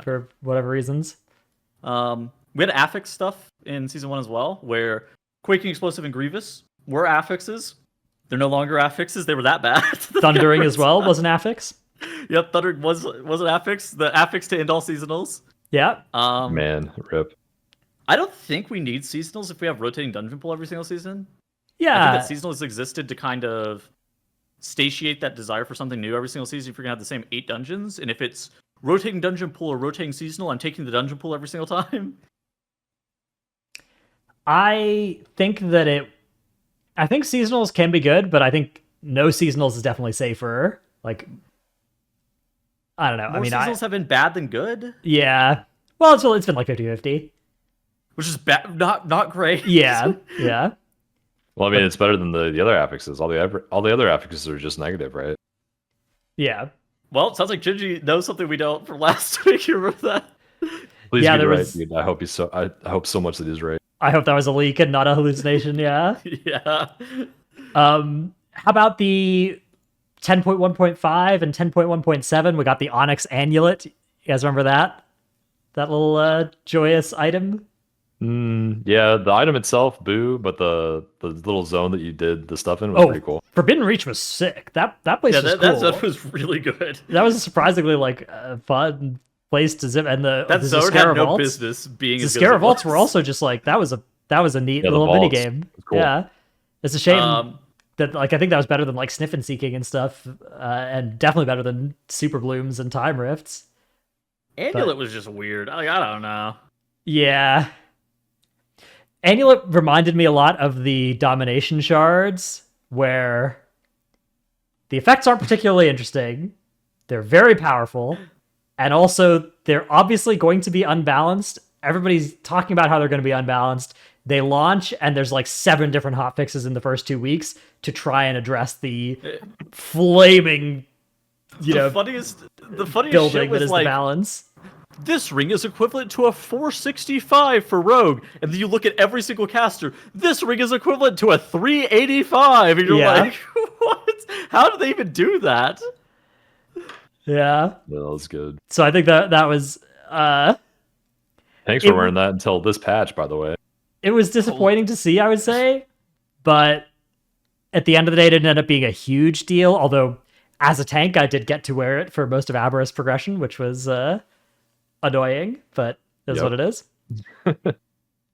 For whatever reasons. We had affix stuff in season 1 as well, where Quaking Explosive and Grievous were affixes. They're no longer affixes. They were that bad. Thundering as well was an affix. Yep, Thundering was an affix. The affix to end all seasonals. Yeah. Man, rip. I don't think we need seasonals if we have rotating dungeon pool every single season. Yeah. I think that seasonals existed to kind of satiate that desire for something new every single season if you're gonna have the same 8 dungeons. And if it's rotating dungeon pool or rotating seasonal, I'm taking the dungeon pool every single time. I think seasonals can be good, but I think no seasonals is definitely safer. Like, I don't know. More seasonals have been bad than good. Yeah. Well, it's been like 50-50. Which is not great. Yeah. Well, I mean, it's better than the other affixes. All the other affixes are just negative, right? Yeah. Well, it sounds like Gingy knows something we don't from last week. You remember that? Please be right, dude. I hope so much that he's right. I hope that was a leak and not a hallucination. Yeah. Yeah. How about the 10.1.5 and 10.1.7, we got the Onyx Amulet. You guys remember that? That little joyous item? Yeah, the item itself, boo, but the little zone that you did the stuff in was pretty cool. Forbidden Reach was sick. That place was cool. That stuff was really good. That was a surprisingly like fun place to zip, and that zone had no business being. The Zascara vaults were also just like that was a neat little mini game. Cool. Yeah, it's a shame that like I think that was better than like Sniff and Seeking and stuff, and definitely better than Super Blooms and Time Rifts. Amulet was just weird. Like, I don't know. Yeah. Amulet reminded me a lot of the Domination Shards, where the effects aren't particularly interesting. They're very powerful, and also they're obviously going to be unbalanced. Everybody's talking about how they're going to be unbalanced. They launch, and there's like 7 different hotfixes in the first 2 weeks to try and address the flaming, the funniest building shit was that is like, the balance. This ring is equivalent to a 465 for Rogue. And then you look at every single caster. This ring is equivalent to a 385. And you're like, what? How did they even do that? Yeah. Yeah, that was good. So I think that was... Thanks for wearing that until this patch, by the way. It was disappointing to see, I would say. But at the end of the day, it didn't end up being a huge deal. Although, as a tank, I did get to wear it for most of Aberrus progression, which was... annoying, but that's what it is.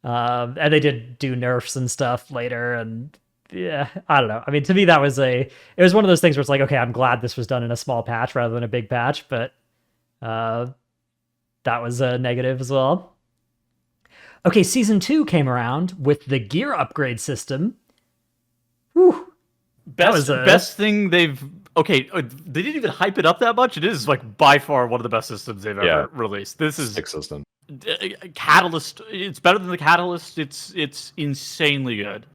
And they did do nerfs and stuff later, and yeah, I don't know. I mean, to me, it was one of those things where it's like, okay, I'm glad this was done in a small patch rather than a big patch, but that was a negative as well. Okay, Season 2 came around with the gear upgrade system. Whew. Best thing they've... Okay, they didn't even hype it up that much. It is like by far one of the best systems they've ever released. This is sick system. Catalyst. It's better than the Catalyst. It's insanely good.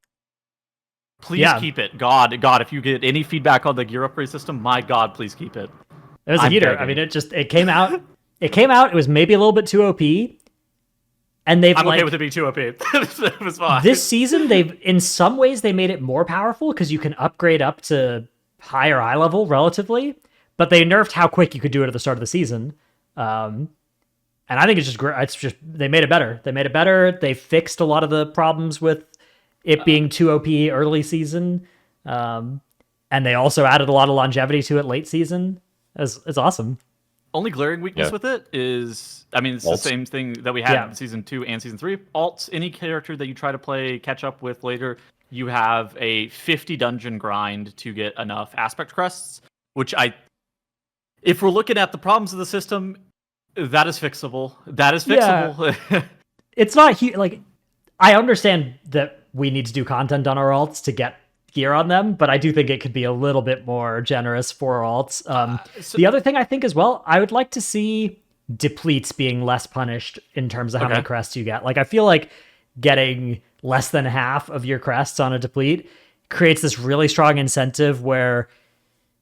Please keep it. God, if you get any feedback on the gear upgrade system, my God, please keep it. It was a heater. I mean, it came out. It was maybe a little bit too OP. And I'm okay with it being too OP. It was fine. This season, in some ways, they made it more powerful because you can upgrade up to higher eye level relatively, but they nerfed how quick you could do it at the start of the season. And I think it's just great. It's just, they made it better. They fixed a lot of the problems with it being too OP early season. And they also added a lot of longevity to it late season. It's awesome. Only glaring weakness with it is, I mean, it's the same thing that we had in Season 2 and Season 3. Alts, any character that you try to play catch up with later, you have a 50 dungeon grind to get enough aspect crests, which if we're looking at the problems of the system, that is fixable. Yeah. It's not like, I understand that we need to do content on our alts to get gear on them, but I do think it could be a little bit more generous for alts. The other thing I think as well, I would like to see depletes being less punished in terms of how many crests you get. Like, I feel like getting less than half of your crests on a deplete creates this really strong incentive where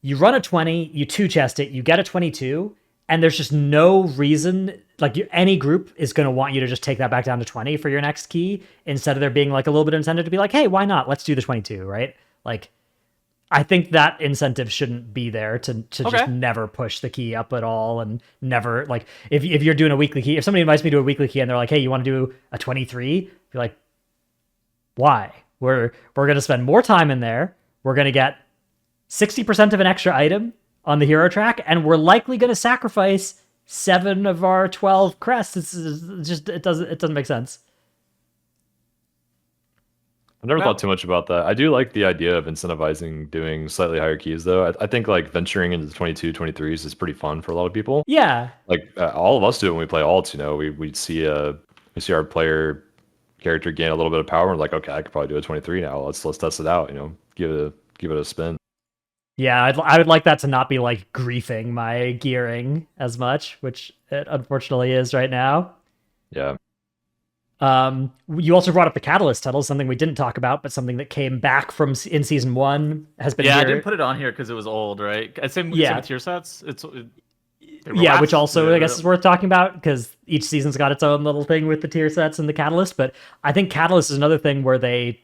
you run a 20, you 2-chest it, you get a 22, and there's just no reason, like any group is going to want you to just take that back down to 20 for your next key, instead of there being like a little bit of incentive to be like, hey, why not? Let's do the 22, right? Like, I think that incentive shouldn't be there to just never push the key up at all, and never, like, if you're doing a weekly key, if somebody invites me to a weekly key and they're like, hey, you want to do a 23? Be like, why? We're going to spend more time in there. We're going to get 60% of an extra item on the hero track, and we're likely going to sacrifice 7 of our 12 crests. It doesn't make sense. I never thought too much about that. I do like the idea of incentivizing doing slightly higher keys, though. I think like venturing into the 22, 23s is pretty fun for a lot of people. Yeah. Like all of us do it when we play alts. You know, we see our player character gain a little bit of power. And we're like, okay, I could probably do a 23 now. Let's test it out. You know, give it a spin. Yeah, I would like that to not be like griefing my gearing as much, which it unfortunately is right now. Yeah. You also brought up the Catalyst title, something we didn't talk about, but something that came back from in Season 1 has been. Yeah, I didn't put it on here because it was old, right? Same with tier sets. Which also I guess is worth talking about because each season's got its own little thing with the tier sets and the Catalyst. But I think Catalyst is another thing where they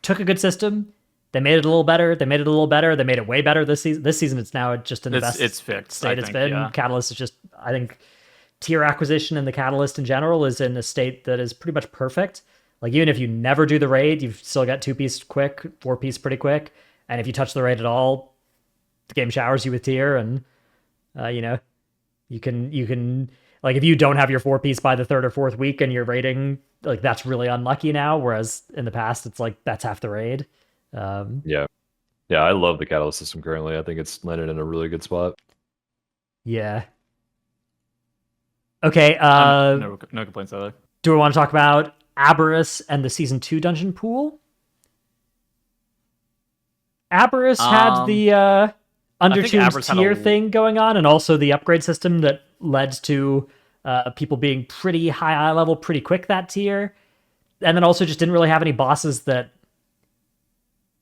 took a good system, They made it a little better. They made it way better this season. This season, it's now just in the best it's fixed, state it's been. Yeah. Catalyst is just, I think, tier acquisition and the Catalyst in general is in a state that is pretty much perfect. Like, even if you never do the raid, you've still got 2-piece quick, 4-piece pretty quick. And if you touch the raid at all, the game showers you with tier, and you can like, if you don't have your 4-piece by the 3rd or 4th week and you're raiding, like, that's really unlucky now. Whereas in the past, it's like that's half the raid. Yeah, I love the Catalyst system currently. I think it's landed in a really good spot. Yeah. Okay. No complaints either. Do we want to talk about Aberrus and the Season 2 dungeon pool? Aberrus had the Undertombed tier thing going on, and also the upgrade system that led to people being pretty high level pretty quick that tier. And then also just didn't really have any bosses that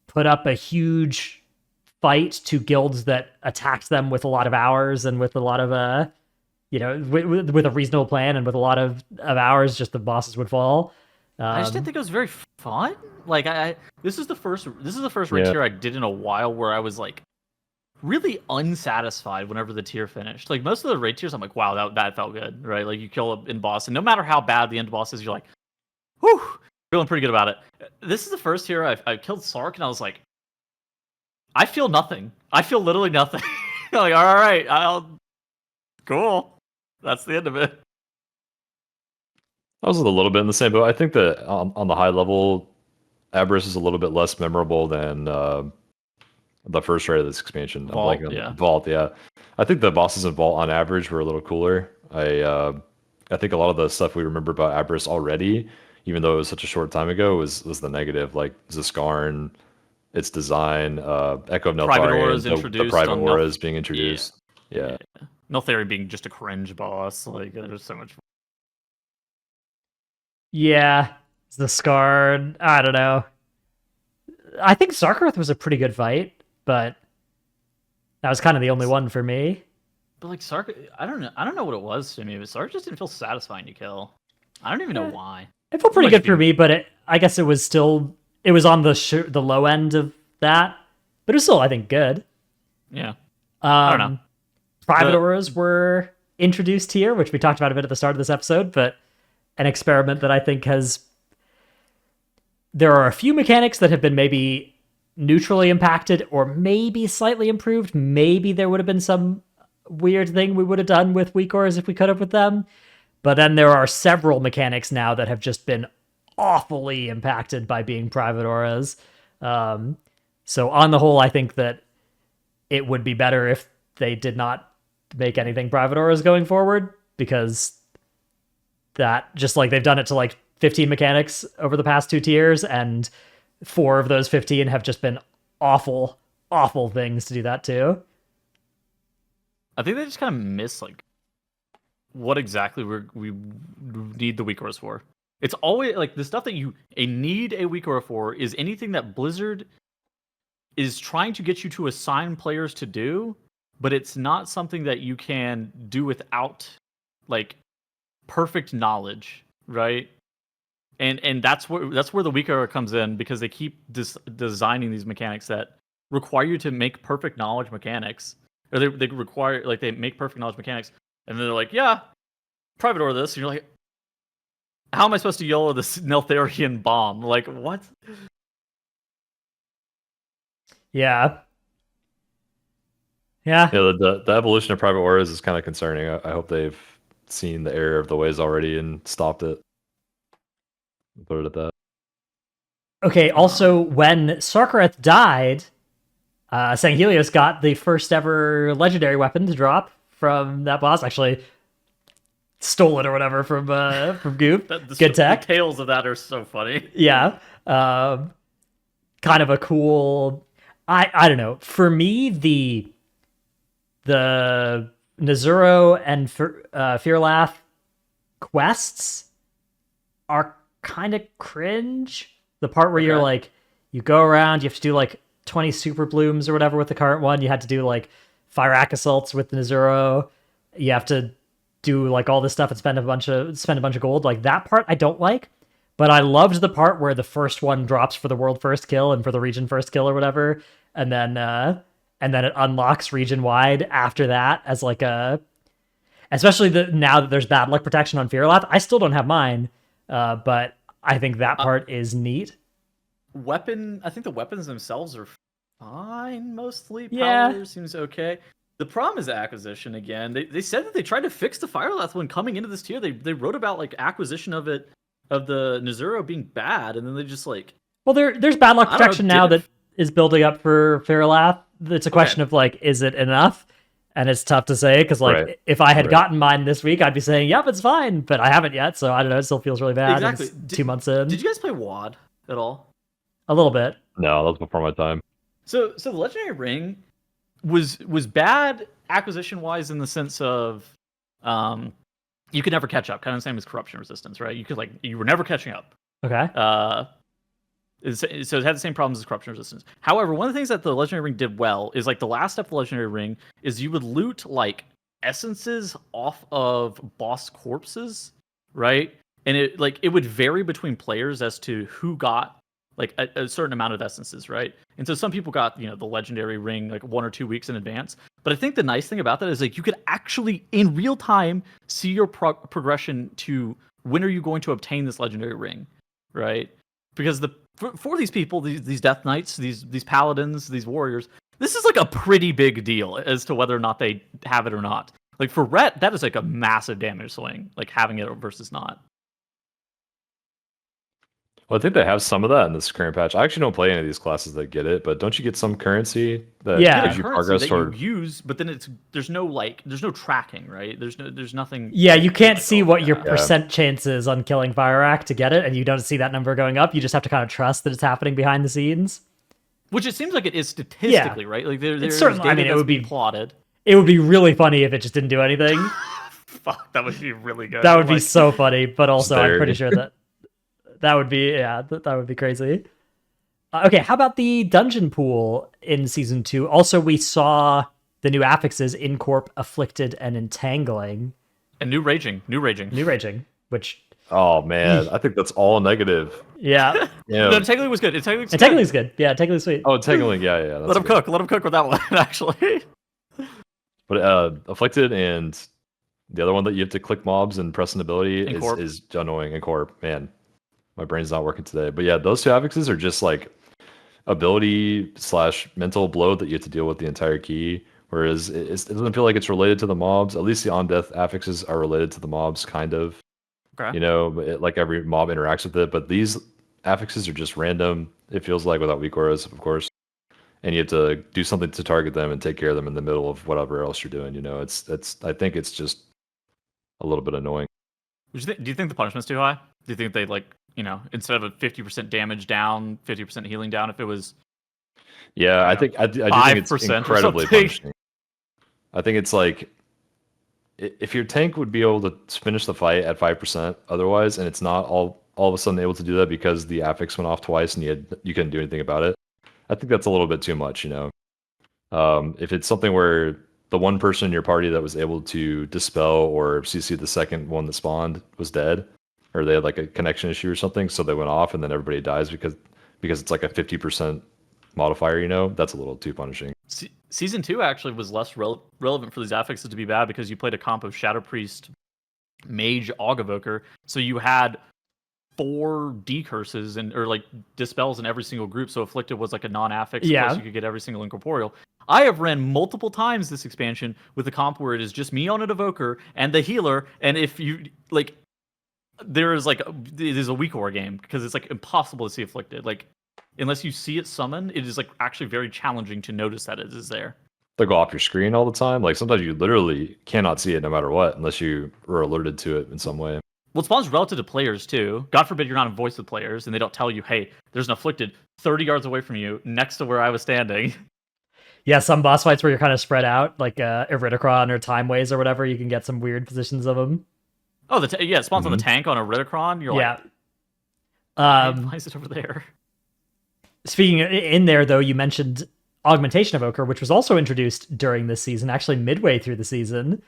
put up a huge fight to guilds that attacked them with a lot of hours and with a lot of with a reasonable plan and with a lot of hours, just the bosses would fall. I just didn't think it was very fun. Like, this is the first raid tier I did in a while where I was like really unsatisfied whenever the tier finished. Like, most of the raid tiers, I'm like, wow, that felt good, right? Like, you kill an end boss, and no matter how bad the end boss is, you're like, whew, feeling pretty good about it. This is the first tier I killed Sark, and I was like, I feel nothing. I feel literally nothing. Like, all right, cool. That's the end of it. I was a little bit in the same boat. I think that on the high level, Aberrus is a little bit less memorable than the first raid of this expansion. Vault, Vault, yeah. I think the bosses in Vault on average were a little cooler. I think a lot of the stuff we remember about Aberrus already, even though it was such a short time ago, was the negative, like Ziskarn, its design, Echo of Neltharion, the private auras being introduced. Yeah. Neltharion being just a cringe boss. Like, there's so much. Yeah, the Scarred. I don't know. I think Sarkareth was a pretty good fight, but that was kind of the only one for me. But like Sark, I don't know what it was to me, but Sark just didn't feel satisfying to kill. I don't even know why. It felt pretty good for me, but I guess it was on the low end of that, but it was still, I think, good. Yeah. I don't know. Private auras were introduced here, which we talked about a bit at the start of this episode, but an experiment that I think there are a few mechanics that have been maybe neutrally impacted or maybe slightly improved. Maybe there would have been some weird thing we would have done with weak auras if we could have with them. But then there are several mechanics now that have just been awfully impacted by being private auras. So on the whole, I think that it would be better if they did not make anything private auras going forward, because that, just like they've done it to like 15 mechanics over the past 2 tiers, and 4 of those 15 have just been awful things to do that too. I think they just kind of miss like what exactly we need the weak auras for. It's always like the stuff that you need a weak aura for is anything that Blizzard is trying to get you to assign players to do, but it's not something that you can do without like perfect knowledge, right? And that's where the weak aura comes in, because they keep designing these mechanics that require you to make perfect knowledge mechanics, or they require, like, they make perfect knowledge mechanics, and then they're like, yeah, private aura this, and you're like, how am I supposed to YOLO this Neltharion bomb? Like, what? Yeah. The evolution of private auras is kind of concerning. I hope they've seen the error of the ways already and stopped it. Put it at that. Okay, also, when Sarkareth died, Sanghelios got the first ever legendary weapon to drop from that boss. Actually, stole it or whatever from Goop. Good tech. The tales of that are so funny. Yeah. Kind of a cool... I don't know. For me, the Nezuro and Fearlath quests are kind of cringe. The part where you're like, you go around, you have to do like 20 super blooms or whatever with the current one. You had to do like Firac assaults with the Nezuro. You have to do like all this stuff and spend a bunch of gold. Like, that part I don't like. But I loved the part where the first one drops for the world first kill and for the region first kill or whatever, and then it unlocks region wide after that as like a, especially now that there's bad luck protection on Fearlath. I still don't have mine, but I think that part is neat. I think the weapons themselves are fine mostly. Yeah. Power seems okay. The problem is the acquisition again. They said that they tried to fix the Firelath one coming into this tier. They wrote about like acquisition of the Nezuro being bad, and then they just like. Well, there's bad luck protection now that is building up for Fearlath. It's a question of like, is it enough? And it's tough to say because like if I had gotten mine this week, I'd be saying, "Yep, it's fine," but I haven't yet, so I don't know. It still feels really bad. Exactly. 2 months in. Did you guys play WoD at all? A little bit. No, that was before my time. So the Legendary Ring was bad acquisition wise in the sense of you could never catch up, kind of the same as corruption resistance, right? You were never catching up. Okay. So it had the same problems as corruption resistance. However, one of the things that the Legendary Ring did well is like the last step of the Legendary Ring is you would loot like essences off of boss corpses, right? And it would vary between players as to who got like a certain amount of essences, right? And so some people got, the Legendary Ring like 1 or 2 weeks in advance. But I think the nice thing about that is like you could actually in real time see your progression to when are you going to obtain this Legendary Ring, right? Because for these people, these Death Knights, these Paladins, these Warriors, this is like a pretty big deal as to whether or not they have it or not. Like for Ret, that is like a massive damage swing, like having it versus not. Well, I think they have some of that in this current patch. I actually don't play any of these classes that get it, but don't you get some currency that gives you progress toward you use? But then there's no tracking, right? There's nothing. Yeah, you can't see what your percent chance is on killing Fire to get it, and you don't see that number going up. You just have to kind of trust that it's happening behind the scenes. Which it seems like it is statistically, right? Like there's certainly. I mean, it would be plotted. It would be really funny if it just didn't do anything. Fuck, that would be really good. That would be so funny, but also I'm pretty sure that would be that would be crazy. Okay, how about the dungeon pool in season 2? Also, we saw the new affixes Incorp, Afflicted, and Entangling, and New Raging, which. Oh man, I think that's all negative. Yeah. No, Entangling was good. Entangling's good. Yeah, Entangling's sweet. Oh, Entangling, yeah. Let him cook with that one, actually. But Afflicted and the other one that you have to click mobs and press an ability is annoying. Incorp, man. My brain's not working today. But yeah, those two affixes are just like ability / mental blow that you have to deal with the entire key. Whereas it doesn't feel like it's related to the mobs. At least the on-death affixes are related to the mobs, kind of. Okay. Like every mob interacts with it. But these affixes are just random. It feels like without weak auras, of course. And you have to do something to target them and take care of them in the middle of whatever else you're doing. I think it's just a little bit annoying. Do you think the punishment's too high? Do you think they instead of a 50% damage down, 50% healing down, if it was? Yeah, I do think it's incredibly punishing. I think it's like if your tank would be able to finish the fight at 5% otherwise, and it's not all of a sudden able to do that because the affix went off twice and you couldn't do anything about it. I think that's a little bit too much, If it's something where the one person in your party that was able to dispel or CC the second one that spawned was dead, or they had like a connection issue or something, so they went off and then everybody dies because it's like a 50% modifier, that's a little too punishing. Season 2 actually was less relevant for these affixes to be bad because you played a comp of Shadow Priest, Mage, Aug Evoker, so you had 4 decurses or like dispels in every single group, so Afflicted was like a non-affix, plus you could get every single incorporeal. I have ran multiple times this expansion with a comp where it is just me on an evoker and the healer, and if you like, there's like it is a weak aura game because it's like impossible to see Afflicted. Like unless you see it summon, it is like actually very challenging to notice that it is there. They go off your screen all the time. Like sometimes you literally cannot see it no matter what, unless you were alerted to it in some way. Well, it spawns relative to players too. God forbid you're not in voice with players and they don't tell you, hey, there's an Afflicted 30 yards away from you next to where I was standing. Yeah, some boss fights where you're kind of spread out, like Iridocron or Timeways or whatever, you can get some weird positions of them. Oh, it spawns on the tank on a Iridocron. You're like, why is it over there? Speaking in there, though, you mentioned Augmentation Evoker, which was also introduced during this season, actually midway through the season.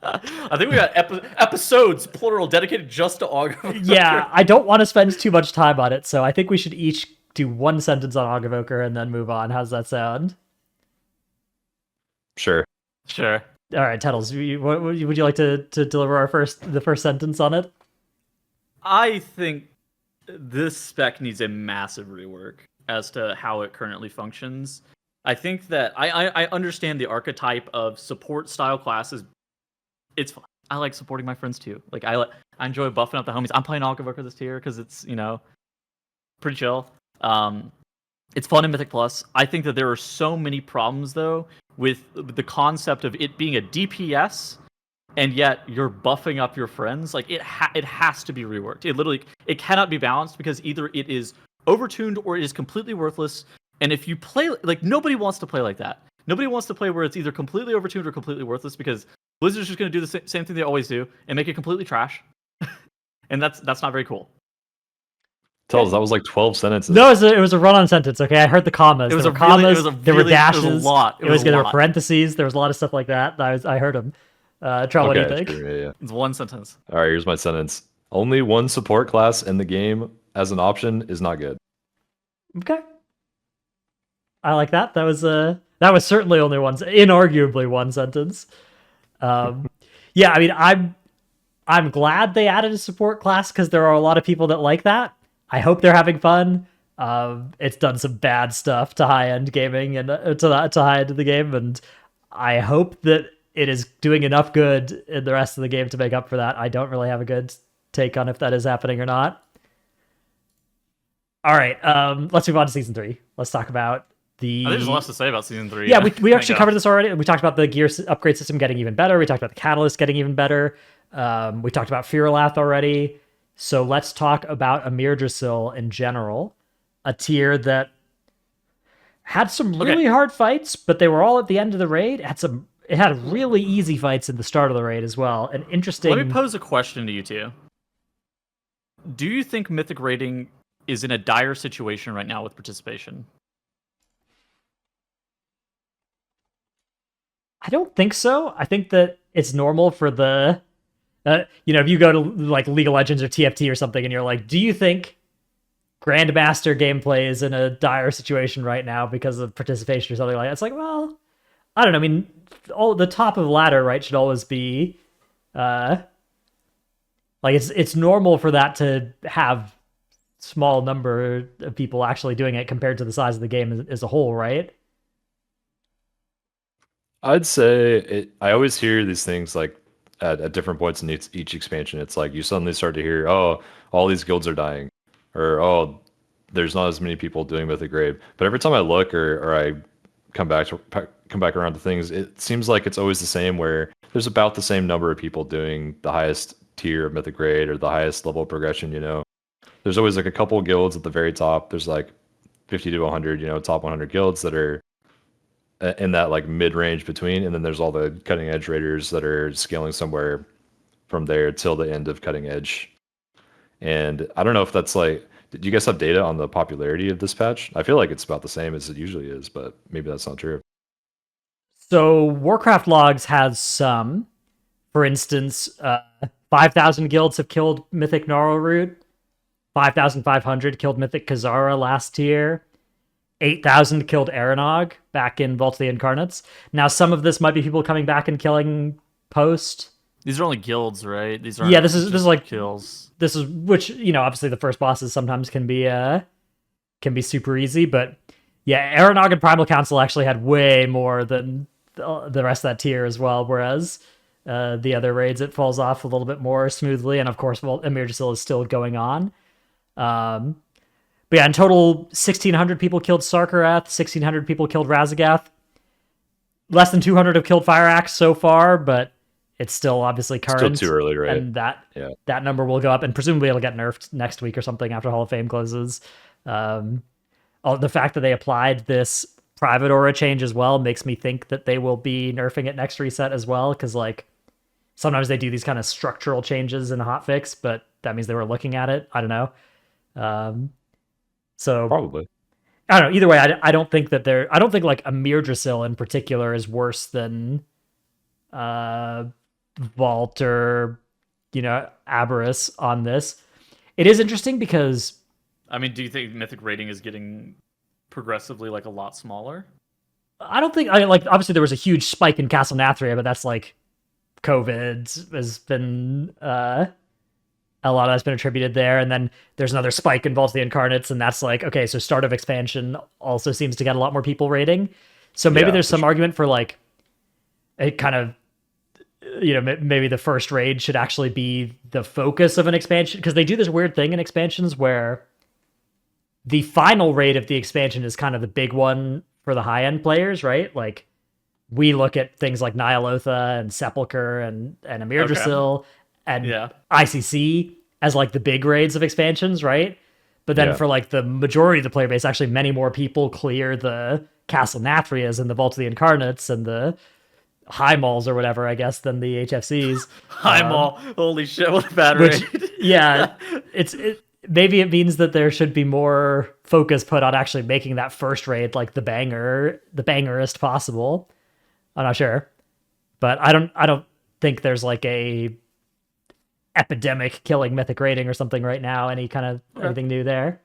I think we got episodes plural dedicated just to Augavoker. Yeah, I don't want to spend too much time on it, so I think we should each do one sentence on Augavoker and then move on. How's that sound? Sure. Sure. All right, Tettles, would you like to deliver the first sentence on it? I think this spec needs a massive rework as to how it currently functions. I think that I understand the archetype of support style classes. It's fun. I like supporting my friends too. Like I enjoy buffing up the homies. I'm playing Augavoker this tier because it's pretty chill. It's fun in Mythic Plus. I think that there are so many problems though with the concept of it being a DPS and yet you're buffing up your friends. Like it has to be reworked. It cannot be balanced because either it is overtuned or it is completely worthless. And if you play like nobody wants to play like that. Nobody wants to play where it's either completely overtuned or completely worthless because Blizzard's just going to do the same thing they always do and make it completely trash. And that's not very cool. Tell us, that was like 12 sentences. No, it was a run-on sentence. Okay, I heard the commas. There were dashes. It was a lot. There were parentheses. There was a lot of stuff like that. I heard them. Try, what do you think? Sure, yeah. It's one sentence. All right, here's my sentence. Only one support class in the game as an option is not good. Okay. I like that. That was certainly only inarguably one sentence. Yeah, I mean, I'm glad they added a support class because there are a lot of people that like that. I hope they're having fun. It's done some bad stuff to high-end gaming and to high-end of the game, and I hope that it is doing enough good in the rest of the game to make up for that. I don't really have a good take on if that is happening or not. All right, let's move on to Season 3. Let's talk about I think there's lots to say about Season 3. Yeah, we actually covered this already. We talked about the gear upgrade system getting even better. We talked about the catalyst getting even better. We talked about Firalath already. So let's talk about Amir Drasil in general, a tier that had some really hard fights, but they were all at the end of the raid. It had really easy fights at the start of the raid as well. And interesting. Let me pose a question to you two. Do you think Mythic raiding is in a dire situation right now with participation? I don't think so. I think that it's normal for the, if you go to like League of Legends or TFT or something and you're like, do you think Grandmaster gameplay is in a dire situation right now because of participation or something like that? It's like, well, I don't know. I mean, the top of the ladder, right, should always be, like it's normal for that to have small number of people actually doing it compared to the size of the game as a whole, right? I'd say I always hear these things like at different points in each expansion. It's like you suddenly start to hear, oh, all these guilds are dying, or oh, there's not as many people doing Mythic Raid. But every time I look or I come back around to things, it seems like it's always the same. Where there's about the same number of people doing the highest tier of Mythic Raid or the highest level of progression. There's always like a couple of guilds at the very top. There's like 50 to 100, top 100 guilds that are in that like mid-range between, and then there's all the cutting edge raiders that are scaling somewhere from there till the end of cutting edge. And I don't know if that's like, did you guys have data on the popularity of this patch? I feel like it's about the same as it usually is, but maybe that's not true. So Warcraft logs has some. For instance, 5,000 guilds have killed Mythic Gnarlroot. 5,500 killed Mythic Kazara last year. 8,000 killed Aranog back in Vault of the Incarnates. Now, some of this might be people coming back and killing post. These are only guilds, right? These are this is like kills. This is which obviously the first bosses sometimes can be super easy, but yeah, Aranog and Primal Council actually had way more than the rest of that tier as well. Whereas the other raids, it falls off a little bit more smoothly, and of course, Amir Drasil is still going on. But yeah, in total, 1,600 people killed Sarkarath, 1,600 people killed Razagath. Less than 200 have killed Fire Axe so far, but it's still obviously current. Still too early, right? And that number will go up, and presumably it'll get nerfed next week or something after Hall of Fame closes. The fact that they applied this private aura change as well makes me think that they will be nerfing it next reset as well, because like sometimes they do these kind of structural changes in a hotfix, but that means they were looking at it. I don't know. So probably, I don't know. Either way, I don't think like Amir Drasil in particular is worse than Vault or, Aberrus on this. It is interesting because... I mean, do you think Mythic rating is getting progressively like a lot smaller? I don't think... obviously there was a huge spike in Castle Nathria, but that's like COVID has been... a lot of that's been attributed there, and then there's another spike in Vault of the Incarnates, and that's like, okay, so Start of Expansion also seems to get a lot more people rating. So maybe there's some argument for like it kind of, maybe the first raid should actually be the focus of an expansion, because they do this weird thing in expansions where the final raid of the expansion is kind of the big one for the high-end players, right? Like, we look at things like Nyalotha and Sepulcher and Amir Drasil and ICC as like the big raids of expansions, right? But then for like the majority of the player base, actually many more people clear the Castle Nathrias and the Vault of the Incarnates and the High Malls or whatever, I guess, than the HFCs. High Mall, holy shit, what a bad raid. Maybe it means that there should be more focus put on actually making that first raid like the bangerest possible. I'm not sure, but I don't think there's like a epidemic killing Mythic rating or something right now. Anything new there?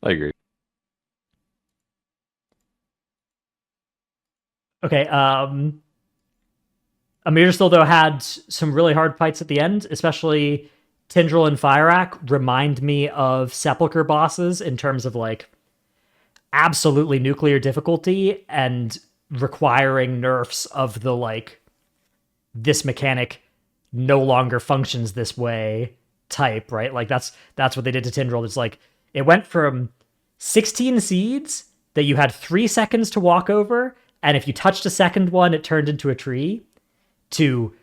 I agree. Okay. Amir still though had some really hard fights at the end, especially Tindral and Fireack remind me of Sepulcher bosses in terms of like absolutely nuclear difficulty and requiring nerfs of the like this mechanic no longer functions this way type, right? Like that's what they did to Tindral. It's like it went from 16 seeds that you had 3 seconds to walk over, and if you touched a second one, it turned into a tree, to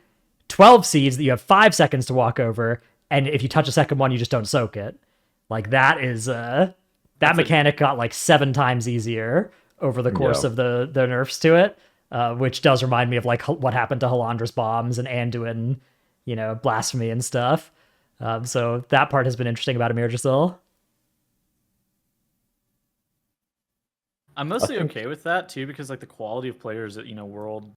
12 seeds that you have 5 seconds to walk over, and if you touch a second one, you just don't soak it. Like that is that mechanic got like 7 times easier over the course of the nerfs to it, which does remind me of like what happened to Halandra's bombs and Anduin, blasphemy and stuff. So that part has been interesting about Amir Drasil. I'm mostly okay with that too, because like the quality of players at world,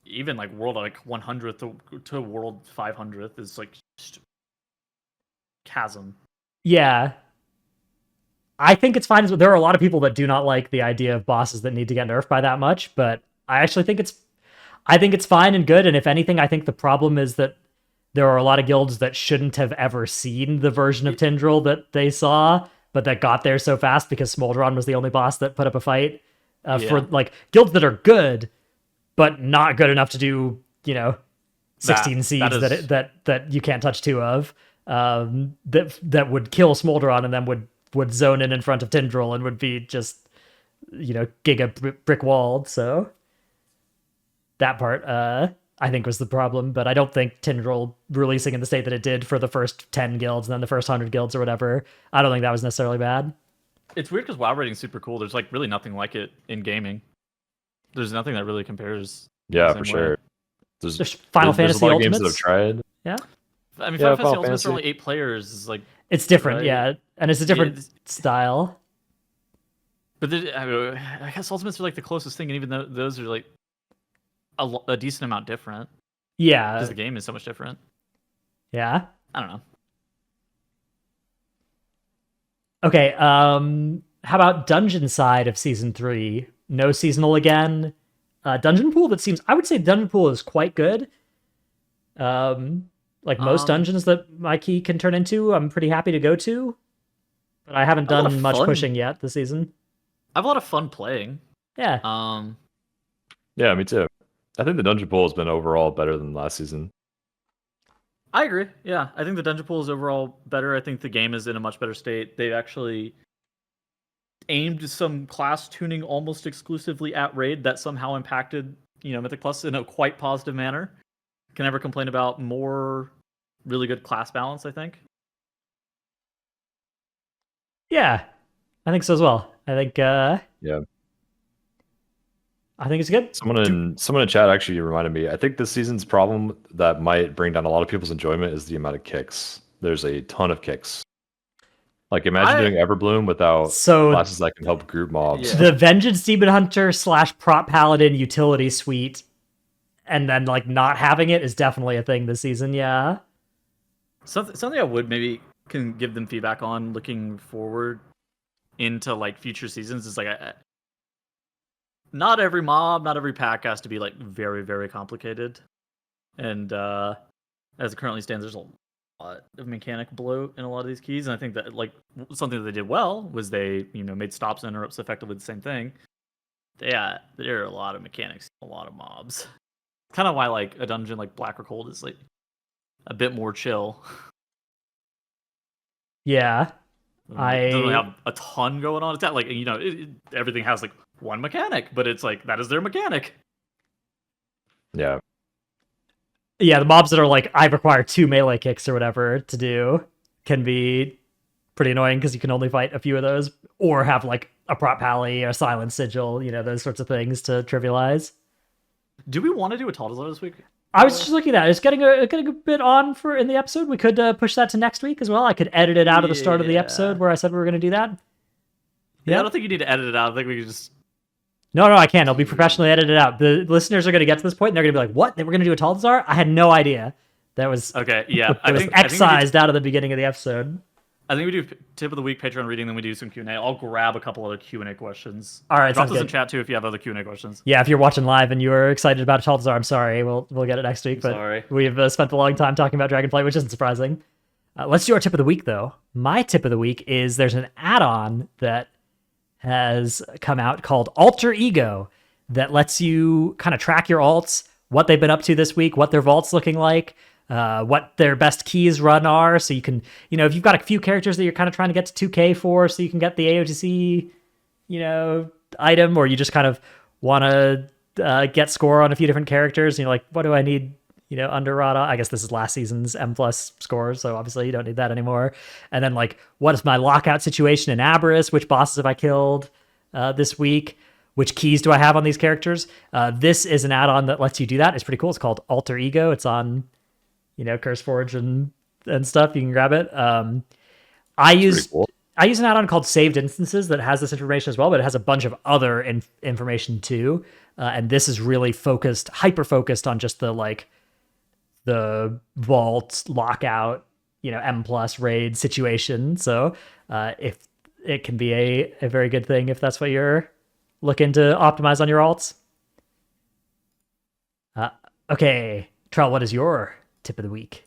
even like world like 100th to world 500th is like just chasm. Yeah, I think it's fine. There are a lot of people that do not like the idea of bosses that need to get nerfed by that much, but I actually think it's fine and good. And if anything, I think the problem is that there are a lot of guilds that shouldn't have ever seen the version of Tindral that they saw, but that got there so fast because Smolderon was the only boss that put up a fight. For like guilds that are good, but not good enough to do 16 seeds that you can't touch 2 of. That would kill Smolderon and then would zone in front of Tindral and would be just giga brick walled. So that part I think was the problem, but I don't think Tindral releasing in the state that it did for the first 10 guilds and then the first 100 guilds or whatever, I don't think that was necessarily bad. It's weird because WoW rating is super cool. There's like really nothing like it in gaming. There's nothing that really compares. Yeah, for sure. There's Final Fantasy there's a lot Ultimates. Of games that have tried. Yeah. I mean, Final Fantasy Ultimates are only 8 players. Is like it's different, yeah, and it's a different style. But I guess Ultimates are like the closest thing, and even though those are like a decent amount different. Yeah, because the game is so much different. Yeah, I don't know. Okay, how about dungeon side of season 3? No seasonal again. Dungeon pool that seems, I would say dungeon pool is quite good. Like most dungeons that my key can turn into, I'm pretty happy to go to. But I haven't done much pushing yet this season. I have a lot of fun playing. Yeah. Yeah, me too. I think the dungeon pool has been overall better than last season. I agree. Yeah, I think the dungeon pool is overall better. I think the game is in a much better state. They've actually aimed some class tuning almost exclusively at raid that somehow impacted, Mythic Plus in a quite positive manner. Can never complain about more really good class balance, I think. Yeah, I think so as well. I think yeah. I think it's good. Someone in chat actually reminded me. I think this season's problem that might bring down a lot of people's enjoyment is the amount of kicks. There's a ton of kicks. Like imagine doing Everbloom without classes that can help group mobs. The Vengeance Demon Hunter / Prop Paladin utility suite and then like not having it is definitely a thing this season. Yeah. Something I would maybe can give them feedback on looking forward into like future seasons is like not every mob, not every pack has to be like very, very complicated. And as it currently stands, there's a lot of mechanic bloat in a lot of these keys. And I think that like something that they did well was they, made stops and interrupts effectively the same thing. Yeah, there are a lot of mechanics, a lot of mobs. Kind of why like a dungeon like Black or Cold is like a bit more chill. Yeah. It doesn't really have a ton going on. It's not like everything has like one mechanic, but it's like that is their mechanic. Yeah. Yeah, the mobs that are like, I require 2 melee kicks or whatever to do can be pretty annoying because you can only fight a few of those, or have like a prop pally or a silent sigil, those sorts of things to trivialize. Do we want to do a Taldazar this week? I was just looking at it. It's getting a bit on for in the episode. We could push that to next week as well. I could edit it out of the start of the episode where I said we were going to do that. Yeah, I don't think you need to edit it out. I think we could just... No, I can't. It'll be professionally edited out. The listeners are going to get to this point and they're going to be like, what? We're going to do a Taldazar? I had no idea. That was... Okay, yeah. I was excised out of the beginning of the episode. I think we do tip of the week, Patreon reading, then we do some Q&A. I'll grab a couple other Q&A questions. All right, drop those in chat too if you have other Q&A questions. Yeah, if you're watching live and you were excited about Taldazar, I'm sorry. We'll get it next week. But sorry. We've spent a long time talking about Dragonflight, which isn't surprising. Let's do our tip of the week, though. My tip of the week is there's an add-on that has come out called Alter Ego that lets you kind of track your alts, what they've been up to this week, what their vault's looking like, what their best keys run are. So you can, if you've got a few characters that you're kind of trying to get to 2K for, so you can get the AOTC, item, or you just kind of want to get score on a few different characters. Like, what do I need, under Rada? I guess this is last season's M+ scores, so obviously you don't need that anymore. And then, like, what is my lockout situation in Aberrus? Which bosses have I killed this week? Which keys do I have on these characters? This is an add-on that lets you do that. It's pretty cool. It's called Alter Ego. It's on, CurseForge and stuff. You can grab it. I use an add-on called Saved Instances that has this information as well, but it has a bunch of other information too. And this is really hyper-focused on just the vault lockout, M+ raid situation. So if it can be a very good thing if that's what you're looking to optimize on your alts. Okay, Trell, what is your tip of the week?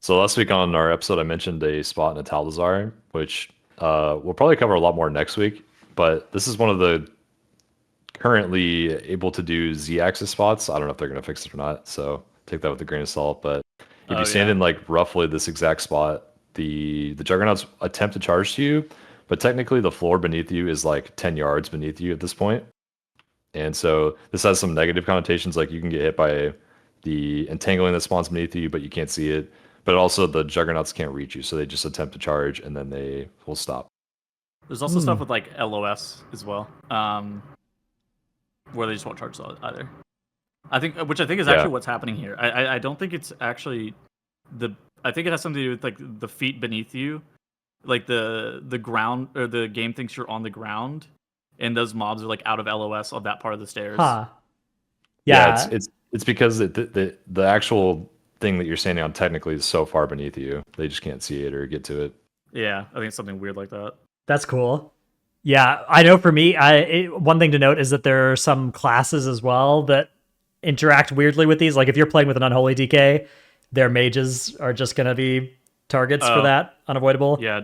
So last week on our episode, I mentioned a spot in a Taldazar, which we'll probably cover a lot more next week. But this is one of the currently able to do Z-axis spots. I don't know if they're going to fix it or not, so take that with a grain of salt. But if you stand in like roughly this exact spot, the Juggernauts attempt to charge to you, but technically the floor beneath you is like 10 yards beneath you at this point. And so this has some negative connotations, like you can get hit by the entangling that spawns beneath you, but you can't see it. But also the Juggernauts can't reach you, so they just attempt to charge and then they will stop. There's also stuff with like LOS as well, where they just won't charge either. Which I think is actually what's happening here. I don't think it's actually I think it has something to do with like the feet beneath you, like the ground, or the game thinks you're on the ground, and those mobs are like out of LOS of that part of the stairs. Huh. Yeah, it's because the actual thing that you're standing on technically is so far beneath you, they just can't see it or get to it. Yeah, I think it's something weird like that. That's cool. Yeah, I know for me, one thing to note is that there are some classes as well that interact weirdly with these. Like if you're playing with an Unholy DK, their mages are just going to be targets for that, unavoidable. Yeah,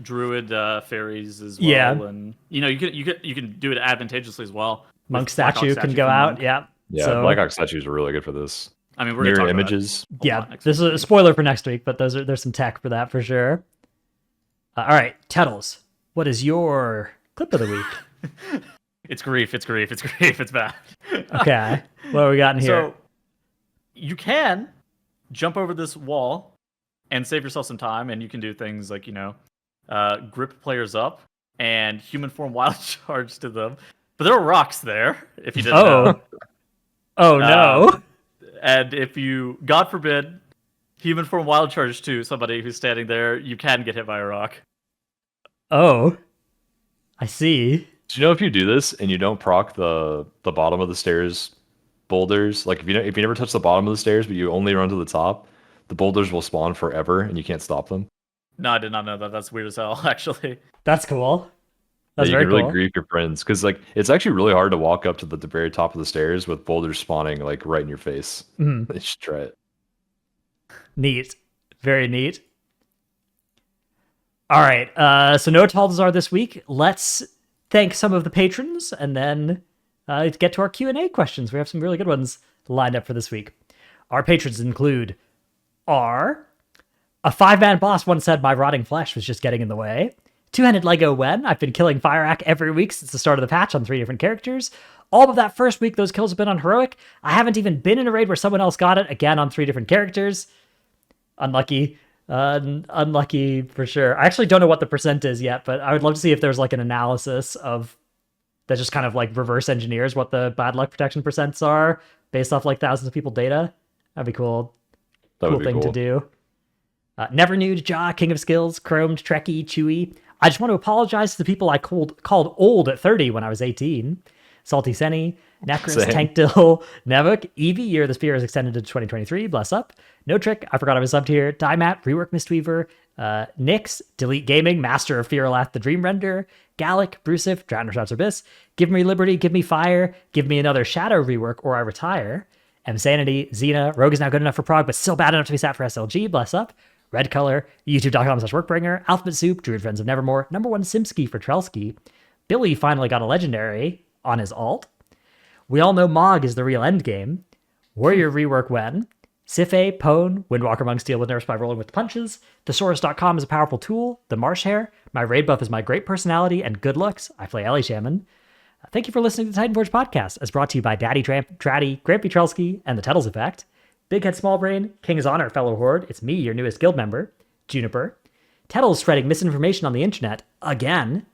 Druid fairies as well. Yeah. And you can do it advantageously as well. Monk statue can go out. Yeah. Yeah, so, Blackhawk statues are really good for this. I mean, we're Mirror gonna talk images. Yeah, this is a spoiler for next week, but there's some tech for that for sure. All right, Tettles, what is your clip of the week? It's grief. It's bad. Okay, what are we got in here? So you can jump over this wall and save yourself some time, and you can do things like grip players up and human form wild charge to them. But there are rocks there, if you didn't know. Oh no. And if you, God forbid, human form wild charge to somebody who's standing there, you can get hit by a rock. Oh, I see. Do you know if you do this and you don't proc the bottom of the stairs boulders, like if you never touch the bottom of the stairs, but you only run to the top, the boulders will spawn forever and you can't stop them. No, I did not know that. That's weird as hell, actually. That's cool. That's you very can really cool. grief your friends because like it's actually really hard to walk up to the very top of the stairs with boulders spawning like right in your face. Mhm. They should try it. Neat. Very neat. All right. So no Taldazar this week. Let's thank some of the patrons and then get to our Q&A questions. We have some really good ones lined up for this week. Our patrons include R. A 5-man boss once said my rotting flesh was just getting in the way. Two-handed Lego Wen. I've been killing Fireack every week since the start of the patch on 3 different characters. All of that first week, those kills have been on Heroic. I haven't even been in a raid where someone else got it, again on 3 different characters. Unlucky. Unlucky for sure. I actually don't know what the percent is yet, but I would love to see if there's like an analysis of that just kind of like reverse engineers what the bad luck protection percents are based off like thousands of people data. That'd be cool. Cool thing to do. Never Nude, Jaw, King of Skills, Chromed, Trekkie, Chewy. I just want to apologize to the people I called old at 30 when I was 18. Salty Senny, Necros, Tankdill, Nevuk, Eevee, Year of the Spear is extended to 2023, bless up. No Trick, I forgot I was subbed here. Diemat, Rework Mistweaver, Nyx, Delete Gaming, Master of Fearlath, the Dream Render, Gallic, Brusif, Dragonflight Retrospective, Give Me Liberty, Give Me Fire, Give Me Another Shadow Rework or I Retire, M Sanity, Xena, Rogue is now good enough for Prog, but still bad enough to be sat for SLG, bless up. Red Color, youtube.com/workbringer, Alphabet Soup, Druid Friends of Nevermore, number 1 Simski for Trelsky. Billy finally got a legendary on his alt. We all know Mog is the real endgame. Warrior Rework Wen. Sife, Pone, Windwalker Monk Steel with nerfs by rolling with punches. Thesaurus.com is a powerful tool. The Marsh Hare. My raid buff is my great personality and good looks. I play Ellie Shaman. Thank you for listening to the Titanforge podcast, as brought to you by Daddy Traddy, Grampy Trelsky, and the Tuttles Effect. Big Head Small Brain, King's Honor, fellow Horde, it's me, your newest guild member, Juniper. Tettles spreading misinformation on the internet, again.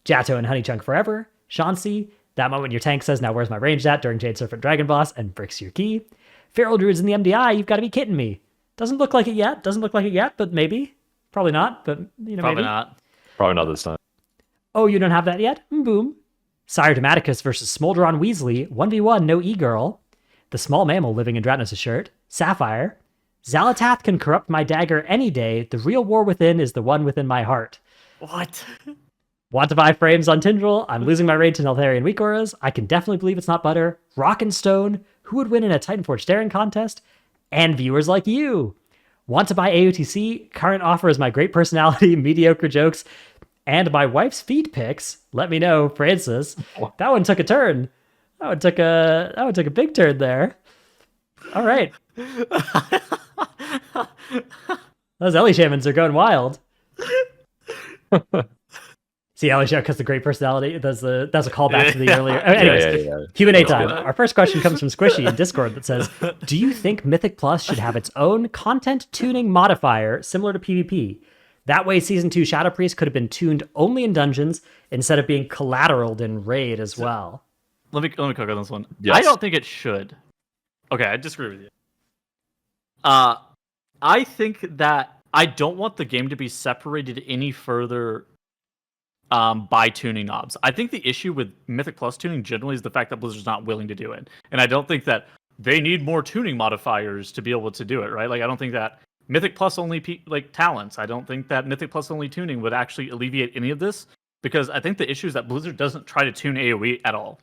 Jato and Honeychunk Forever, Chauncey, That Moment Your Tank Says Now Where's My Range At during Jade Serpent Dragon Boss, and Bricks Your Key. Feral Druids in the MDI, you've got to be kidding me. Doesn't look like it yet, but maybe. Probably not, but Probably not. Probably not this time. Oh, you don't have that yet? Boom. Sire Dematicus versus Smolderon Weasley, 1v1, no E-Girl. The Small Mammal living in Dratnos' shirt, Sapphire. Zalatath can corrupt my dagger any day. The real war within is the one within my heart. What? Want to buy frames on Tindril? I'm losing my raid to Neltharion Weak Auras. I can definitely believe it's not butter. Rock and Stone. Who would win in a Titanforge staring contest? And viewers like you. Want to buy AOTC? Current offer is my great personality, mediocre jokes, and my wife's feed pics. Let me know, Francis. That one took a turn. That one took a big turn there. All right. Those Ellie Shamans are going wild. See, Ellie Shaman has the great personality. That's a callback to the earlier. Anyways, Q&A time. Our first question comes from Squishy in Discord that says, do you think Mythic Plus should have its own content tuning modifier similar to PvP? That way, Season 2 Shadow Priest could have been tuned only in dungeons instead of being collateraled in raid as well. Let me cook on this one. Yes. I don't think it should. Okay, I disagree with you. I think that I don't want the game to be separated any further by tuning knobs. I think the issue with Mythic Plus tuning generally is the fact that Blizzard's not willing to do it. And I don't think that they need more tuning modifiers to be able to do it, right? Like, I don't think that Mythic Plus only talents. I don't think that Mythic Plus only tuning would actually alleviate any of this, because I think the issue is that Blizzard doesn't try to tune AoE at all.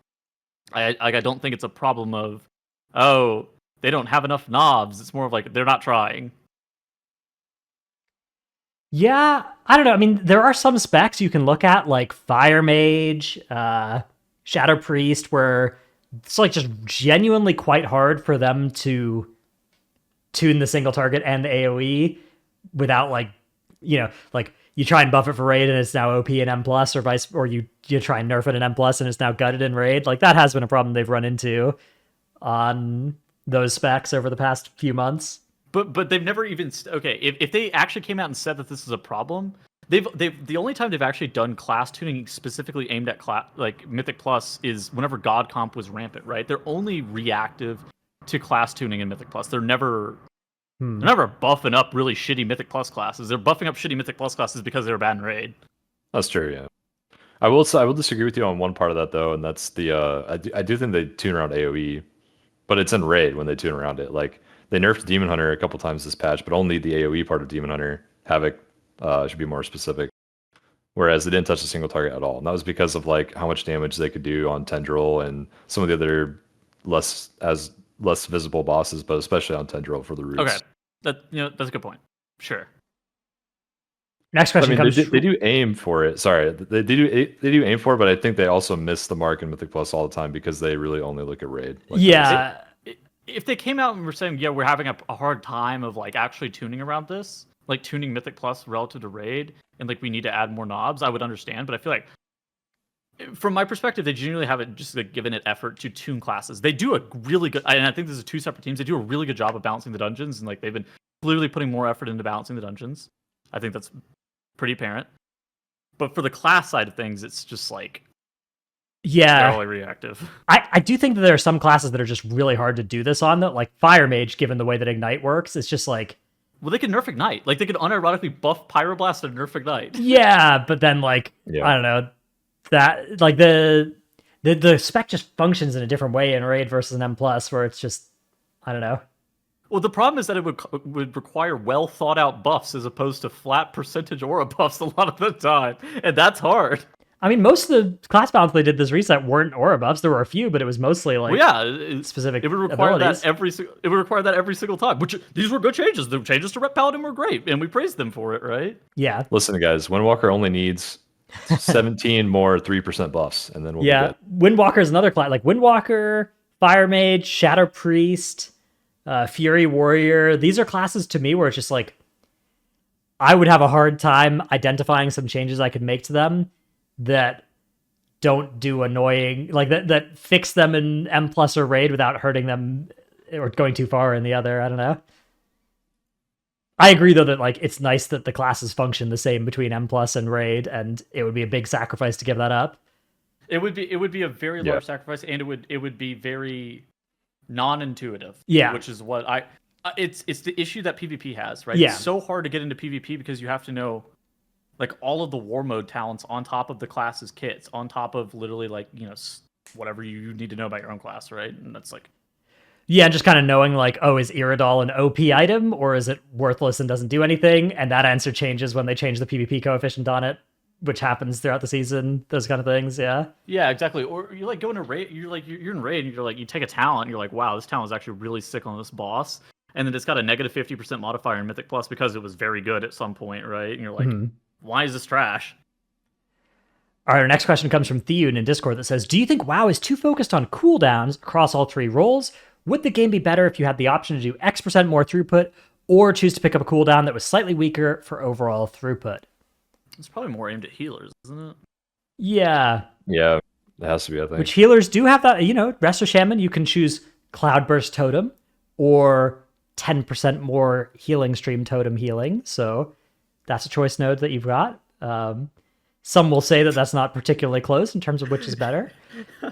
I don't think it's a problem of, oh, they don't have enough knobs. It's more of like they're not trying. Yeah, I don't know. I mean, there are some specs you can look at, like Fire Mage, Shadow Priest, where it's like just genuinely quite hard for them to tune the single target and the AoE without like you try and buff it for raid and it's now OP in M+, or you try and nerf it in M+, and it's now gutted in raid. Like, that has been a problem they've run into on those specs over the past few months. But they've never even if they actually came out and said that this is a problem, they've the only time they've actually done class tuning specifically aimed at like Mythic Plus is whenever God Comp was rampant, right? They're only reactive to class tuning in Mythic Plus. They're never buffing up really shitty Mythic Plus classes. They're buffing up shitty Mythic Plus classes because they're bad in raid. That's true, yeah. I will disagree with you on one part of that though, and that's the I do think they tune around AoE but it's in raid when they tune around it. Like they nerfed Demon Hunter a couple times this patch, but only the AoE part of Demon Hunter. Havoc should be more specific. Whereas they didn't touch a single target at all, and that was because of like how much damage they could do on Tendril and some of the other less visible bosses, but especially on Tendril for the roots. Okay, that's a good point. Sure. Next question comes. They do aim for it. Sorry, they do aim for it, but I think they also miss the mark in Mythic Plus all the time because they really only look at raid. Like yeah. If they came out and were saying, yeah, we're having a hard time of like actually tuning around this, like tuning Mythic Plus relative to raid, and like we need to add more knobs, I would understand. But I feel like, from my perspective, they genuinely haven't just like given it effort to tune classes. They do a really good, and I think this is two separate teams. They do a really good job of balancing the dungeons, and like they've been clearly putting more effort into balancing the dungeons. I think that's pretty apparent. But for the class side of things, it's just like, yeah, they're only reactive. I do think that there are some classes that are just really hard to do this on. That like Fire Mage, given the way that Ignite works, it's just like. Well, they could nerf Ignite. Like, they could unironically buff Pyroblast and nerf Ignite. Yeah, but then, like, I don't know. That, like, the spec just functions in a different way in Raid versus an M+, where it's just, I don't know. Well, the problem is that it would require well-thought-out buffs as opposed to flat percentage aura buffs a lot of the time. And that's hard. I mean, most of the class balance they did this reset weren't aura buffs. There were a few, but it was mostly like specific. It would require abilities. that every single time. Which these were good changes. The changes to Rep Paladin were great, and we praised them for it, right? Yeah. Listen, guys, Windwalker only needs 17 more 3% buffs, and then we'll be good. Windwalker is another class, like Windwalker, Fire Mage, Shadow Priest, Fury Warrior. These are classes to me where it's just like I would have a hard time identifying some changes I could make to them that don't do annoying, like that fix them in M+ or Raid without hurting them or going too far in the other. I don't know. I agree though that like it's nice that the classes function the same between M+ and Raid, and it would be a big sacrifice to give that up. It would be a very large sacrifice, and it would be very non-intuitive. Yeah, which is what it's the issue that PvP has, right? Yeah. It's so hard to get into PvP because you have to know like all of the war mode talents on top of the class's kits, on top of literally like, whatever you need to know about your own class, right? And that's like, yeah, just kind of knowing like, oh, is Iridol an OP item or is it worthless and doesn't do anything? And that answer changes when they change the PvP coefficient on it, which happens throughout the season. Those kind of things, yeah. Yeah, exactly. Or you like go into raid, you're in raid, and you're like, you take a talent, and you're like, wow, this talent is actually really sick on this boss, and then it's got a negative 50% modifier in Mythic Plus because it was very good at some point, right? And you're like, why is this trash? All right, our next question comes from Theun in Discord that says, do you think WoW is too focused on cooldowns across all three roles? Would the game be better if you had the option to do X% more throughput or choose to pick up a cooldown that was slightly weaker for overall throughput? It's probably more aimed at healers, isn't it? Yeah. Yeah, it has to be, I think. Which healers do have that, Resto Shaman, you can choose Cloudburst Totem or 10% more healing stream totem healing. So that's a choice node that you've got. Some will say that that's not particularly close in terms of which is better.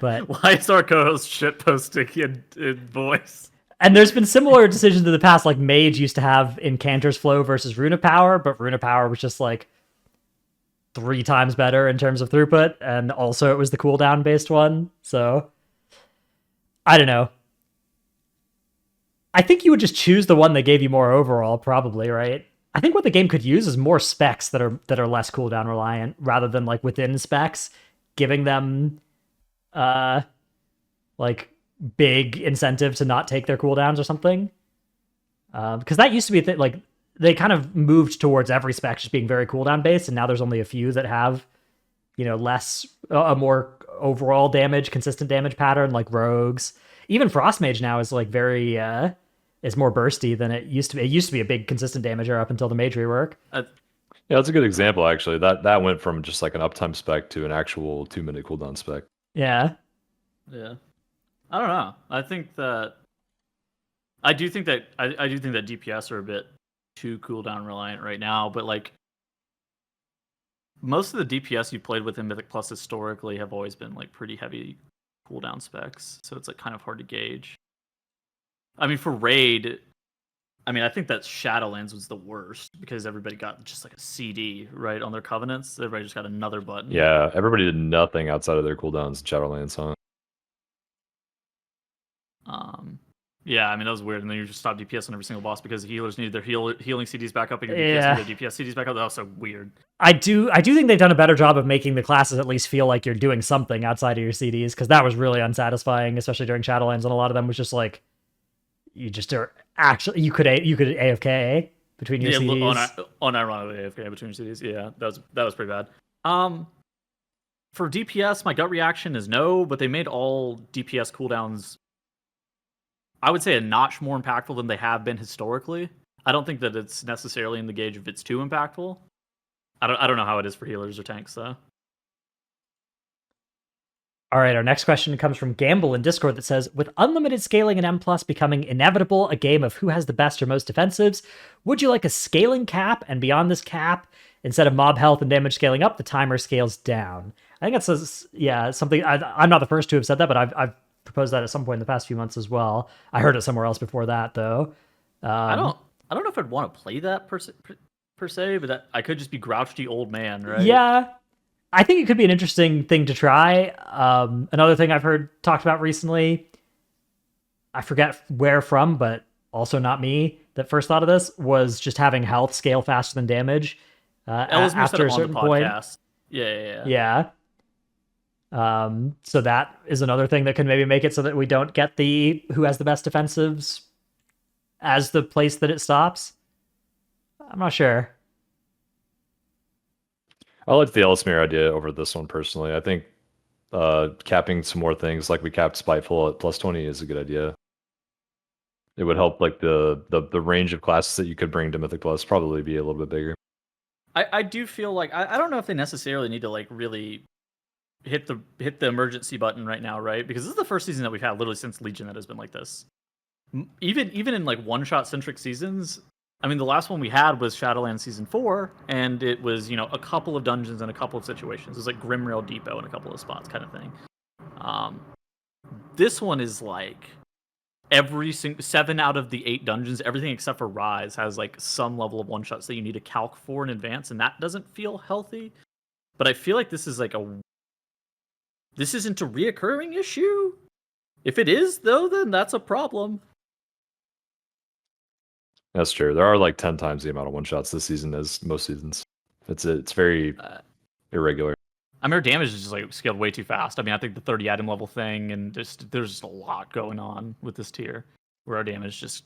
But why is our co-host shitposting in voice? And there's been similar decisions in the past, like Mage used to have Incanter's Flow versus Runa Power, but Runa Power was just like 3 times better in terms of throughput, and also it was the cooldown based one. So I don't know. I think you would just choose the one that gave you more overall, probably, right? I think what the game could use is more specs that are less cooldown reliant, rather than like within specs giving them like big incentive to not take their cooldowns or something. Because that used to be a thing, like they kind of moved towards every spec just being very cooldown based, and now there's only a few that have, less a more overall damage, consistent damage pattern, like rogues. Even Frostmage now is like very is more bursty than it used to be. It used to be a big consistent damager up until the mage rework. Yeah, that's a good example actually. That went from just like an uptime spec to an actual 2-minute cooldown spec. Yeah. Yeah. I don't know. I do think that DPS are a bit too cooldown reliant right now, but like most of the DPS you played with in Mythic Plus historically have always been like pretty heavy cooldown specs, so it's like kind of hard to gauge. I mean, for Raid, I think that Shadowlands was the worst because everybody got just like a CD, right, on their covenants. Everybody just got another button. Yeah, everybody did nothing outside of their cooldowns in Shadowlands, huh? Yeah, I mean that was weird, and then you just stop DPS on every single boss because healers needed their healing CDs back up, and your DPS needed their DPS CDs back up. That was so weird. I do think they've done a better job of making the classes at least feel like you're doing something outside of your CDs, because that was really unsatisfying, especially during Shadowlands, and a lot of them was just like you just are actually you could AFK between your CDs. Unironically AFK between your CDs. Yeah, that was pretty bad. For DPS, my gut reaction is no, but they made all DPS cooldowns, I would say, a notch more impactful than they have been historically. I don't think that it's necessarily in the gauge if it's too impactful. I don't know how it is for healers or tanks though. All right, our next question comes from Gamble in Discord that says, with unlimited scaling in M+ becoming inevitable, a game of who has the best or most defensives, would you like a scaling cap, and beyond this cap, instead of mob health and damage scaling up, the timer scales down? I think that's something. I'm not the first to have said that, but I've proposed that at some point in the past few months as well. I heard it somewhere else before that, though. I don't know if I'd want to play that per se, but I could just be grouchy old man, right? Yeah, I think it could be an interesting thing to try. Another thing I've heard talked about recently, I forget where from, but also not me, that first thought of this, was just having health scale faster than damage after a certain point. Yeah. So that is another thing that can maybe make it so that we don't get the who has the best defensives as the place that it stops. I'm not sure. I like the Ellesmere idea over this one personally. I think capping some more things, like we capped Spiteful at +20, is a good idea. It would help like the range of classes that you could bring to Mythic Plus probably be a little bit bigger. I do feel like I don't know if they necessarily need to like really hit the emergency button right now, right? Because this is the first season that we've had literally since Legion that has been like this. Even in like one-shot centric seasons, I mean, the last one we had was Shadowlands Season 4, and it was, a couple of dungeons and a couple of situations. It was like Grimrail Depot in a couple of spots kind of thing. This one is like every 7 out of the 8 dungeons, everything except for Rise, has like some level of one-shots that you need to calc for in advance, and that doesn't feel healthy. But I feel like this is like this isn't a reoccurring issue. If it is, though, then that's a problem. That's true. There are like 10 times the amount of one-shots this season as most seasons. It's very irregular. I mean, our damage is just like scaled way too fast. I mean, I think the 30 item level thing, and there's just a lot going on with this tier where our damage just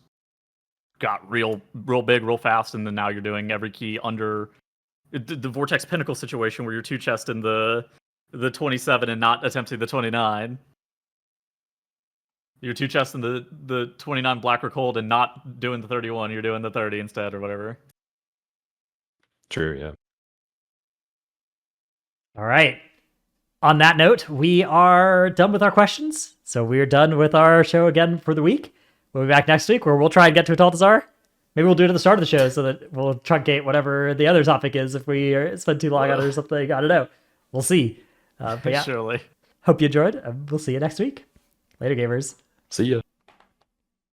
got real big, real fast, and then now you're doing every key under the Vortex Pinnacle situation where you're 2-chesting the 27 and not attempting the 29. You're 2-chesting the 29 Black Hold and not doing the 31. You're doing the 30 instead or whatever. True, yeah. All right. On that note, we are done with our questions. So we're done with our show again for the week. We'll be back next week where we'll try and get to Atal'Dazar. Maybe we'll do it at the start of the show so that we'll truncate whatever the other topic is if we spend too long on it or something. I don't know. We'll see. But yeah, surely. Hope you enjoyed. We'll see you next week. Later, gamers. See ya.